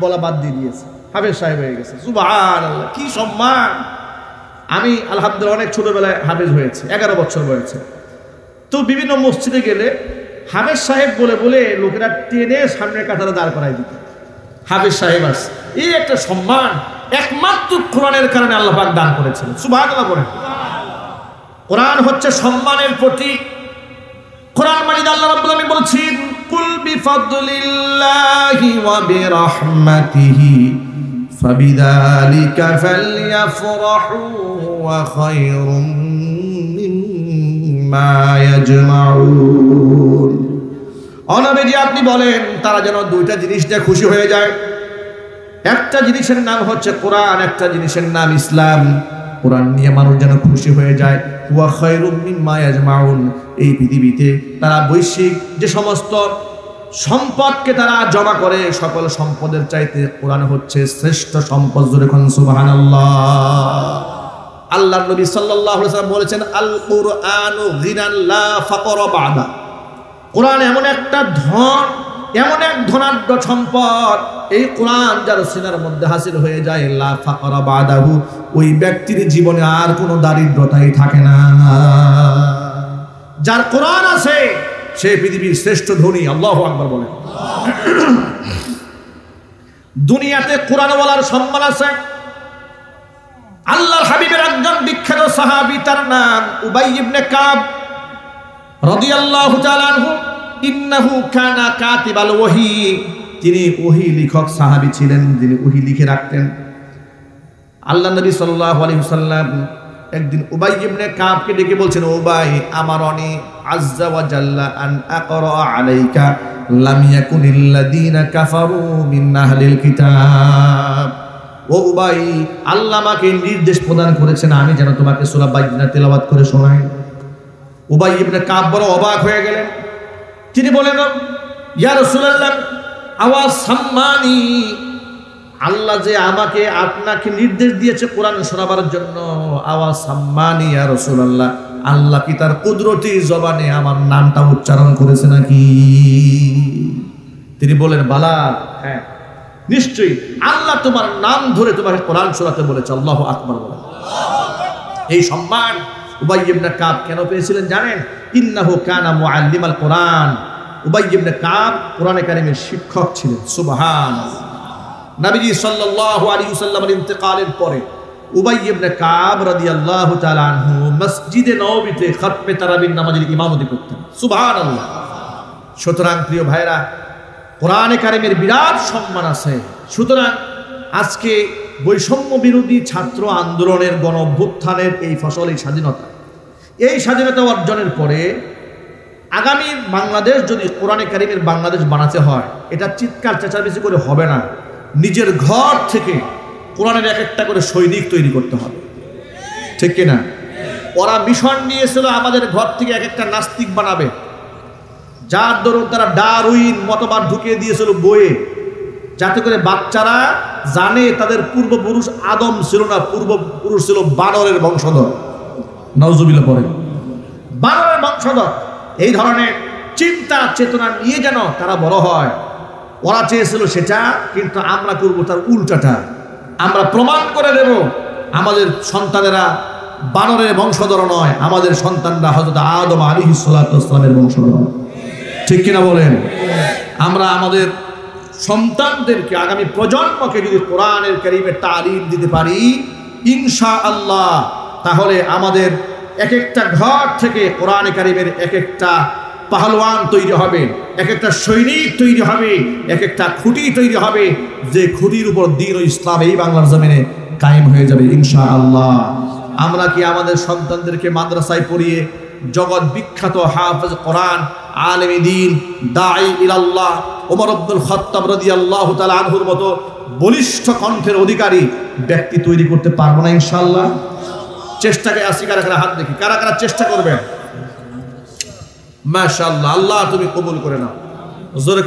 বলা বাদ দিয়ে দিয়েছে, হাফেজ সাহেব হয়ে গেছে। সুবহানাল্লাহ, কি সম্মান! আমি আলহামদুলিল্লাহ অনেক ছোটবেলায় হাফেজ হয়েছে, 11 বছর হয়েছে। তো বিভিন্ন মসজিদে গেলে হাফেজ সাহেব বলে বলে লোকেরা টেনে সামনের কাতারে দাঁড় করাই দিত, হাফেজ সাহেব আছে। এই একটা সম্মান একমাত্র কোরআনের কারণে আল্লাহ পাক দান করেছেন। সুবহানাল্লাহ বলেন। কোরআন হচ্ছে সম্মানের প্রতীক। কোরআন মাজিদ আল্লাহ রাব্বুল আলামিন বলেছেন, কুল বিফাদলিল্লাহি ওয়া বিরাহমাতিহি ফাবিযালিকা ফালইফরাহু ওয়া খায়রুম মিম্মা ইয়াজমাউন। অনবীজি আপনি বলেন, তারা যেন দুইটা জিনিস দিয়ে খুশি হয়ে যায়। একটা জিনিসের নাম হচ্ছে কোরআন, একটা জিনিসের নাম ইসলাম। কোরআন নিয়ে মানুষ যেন খুশি হয়ে যায়। ওয়া খায়রুম মিম্মা ইয়াজমাউন। এই পৃথিবীতে তারা বৈশ্বিক যে সমস্ত সম্পদকে তারা জমা করে, সকল সম্পদের চাইতে কোরআন হচ্ছে শ্রেষ্ঠ সম্পদ। জোরে কোন সুবহানাল্লাহ। আল্লাহর নবী সাল্লাল্লাহু আলাইহি ওয়াসাল্লাম বলেছেন, আল কুরআনু গিনান লা ফাকরা বাদা। কোরআন এমন একটা ধন, এমন এক ধনাঢ্য সম্পদ, এই কোরআন যার সিনার মধ্যে হাসিল হয়ে যায়, লা ফাকরা বাদাহু, ওই ব্যক্তির জীবনে আর কোনো দারিদ্রতাই থাকে না। যার কোরআন আছে সে পৃথিবীর শ্রেষ্ঠ ধনী। আল্লাহু আকবার বলেন। দুনিয়াতে কোরআনওয়ালার সম্মান আছে। আল্লাহর হাবিবের একজন বিখ্যাত সাহাবী, তার নাম উবাই ইবনে কাব রাদিয়াল্লাহু তাআলা আনহু। ইন্নাহু কানা কাতিবাল ওহী, তিনি ওহী লেখক সাহাবী ছিলেন, যিনি ওহী লিখে রাখতেন। আল্লাহ নবী সাল্লাল্লাহু আলাইহি ওয়াসাল্লাম একদিন উবাই ইবনে কাবকে ডেকে বলছেন, উবাই, আমারনি আযজা ওয়া জাল্লা আন আকরা আলাইকা লাম ইয়াকুনিল্লাযীনা কাফারু মিন আহলিল কিতাব। ও উবাই, আল্লাহ আমাকে নির্দেশ প্রদান করেছেন আমি যেন তোমাকে সূরা বাইয়িনা তেলাওয়াত করে শোনাই। উবাই ইবনে কাব বড় অবাক হয়ে গেলেন। তিনি বলেন, ইয়া রাসূলুল্লাহ, আওয়াজ সাম্মানি, আল্লাহ যে আমাকে আপনাকে নির্দেশ দিয়েছে কোরআন শোনাবার জন্য, আওয়াজ সাম্মানি ইয়া রাসূলুল্লাহ, আল্লাহ কি তার কুদরতি জবানে আমার নামটা উচ্চারণ করেছে নাকি? তিনি বলেন, বালা, হ্যাঁ নিশ্চয়ই আল্লাহ তোমার নাম ধরে তোমাকে কোরআন শোনাতে বলেছে। আল্লাহু আকবার বলেন। এই সম্মান উবাই ইবনে কাব কেন পেয়েছিলেন জানেন? ইন্নাহু কানা মুআল্লিমাল কোরআন। উবাই ইবনে কাব কোরআনে কারীমের শিক্ষক ছিলেন। সুবহানাল্লাহ। নবীজি সাল্লাল্লাহু আলাইহি ওয়াসাল্লামের ইন্তেকালের পরে উবাই ইবনে কাব রাদিয়াল্লাহু তাআলা আনহু মসজিদে নববীতে খাতমে তারাবির নামাজের ইমামতি করতেন। সুবহানাল্লাহ। সুতরাং প্রিয় ভাইরা, কোরআনে কারীমের বিরাট সম্মান আছে। সুতরাং আজকে বৈষম্য বিরোধী ছাত্র আন্দোলনের গণ অভ্যুত্থানের এই ফসল, এই স্বাধীনতা অর্জনের পরে আগামী বাংলাদেশ যদি কোরআনে কারীমের বাংলাদেশ বানাতে হয়, এটা চিৎকার চেঁচামেচি করে হবে না। নিজের ঘর থেকে কোরআনের এক একটা করে সৈনিক তৈরি করতে হবে, ঠিক কিনা? ওরা মিশন নিয়েছিল আমাদের ঘর থেকে এক একটা নাস্তিক বানাবে, যার দরুন তারা ডারউইন মতবাদ ঢুকিয়ে দিয়েছিল বইয়ে, যাতে করে বাচ্চারা জানে তাদের পূর্বপুরুষ আদম ছিল না, পূর্বপুরুষ ছিল বানরের বংশধর। নাউজুবিল্লাহ পড়ে, বানরের বংশধর। এই ধরনের চিন্তা চেতনা নিয়ে যেন তারা বড় হয়। ওরা চেয়েছিল সেটা, কিন্তু আমরা করব তার উল্টাটা। আমরা প্রমাণ করে দেব আমাদের সন্তানেরা বানরের বংশধর নয়, আমাদের সন্তানরা হযরত আদম আলাইহিস সালাতু ওয়াস সালামের বংশধর। ঠিক কিনা বলেন? আমরা আমাদের সন্তানদেরকে, আগামী প্রজন্মকে যদি কোরআনের কারীমের তালিম দিতে পারি ইনশাআল্লাহ, তাহলে আমাদের এক একটা ঘর থেকে কোরআনে কারীমের এক একটা পাহলওয়ান তৈরি হবে, এক একটা সৈনিক তৈরি হবে, এক একটা খুঁটি তৈরি হবে, যে খুঁটির উপর দ্বীন ও ইসলাম এই বাংলার জমিনে কায়েম হয়ে যাবে ইনশাআল্লাহ। আমরা কি আমাদের সন্তানদেরকে মাদ্রাসায় পড়িয়ে জগৎ বিখ্যাত হাফেজ কোরআন, আলেম দ্বীন, দাঈ ইলাল্লাহ ওমর ইবনুল খাত্তাব রাদিয়াল্লাহু তাআলা আনহুর মতো বলিষ্ঠ কণ্ঠের অধিকারী ব্যক্তি তৈরি করতে পারবো না ইনশাআল্লাহ? চেষ্টাকে আসি, কারা কারা হাত দেখি, কারা কারা চেষ্টা করবেন? মাশাআল্লাহ, আল্লাহ তুমি কবুল করে নাও। জোরে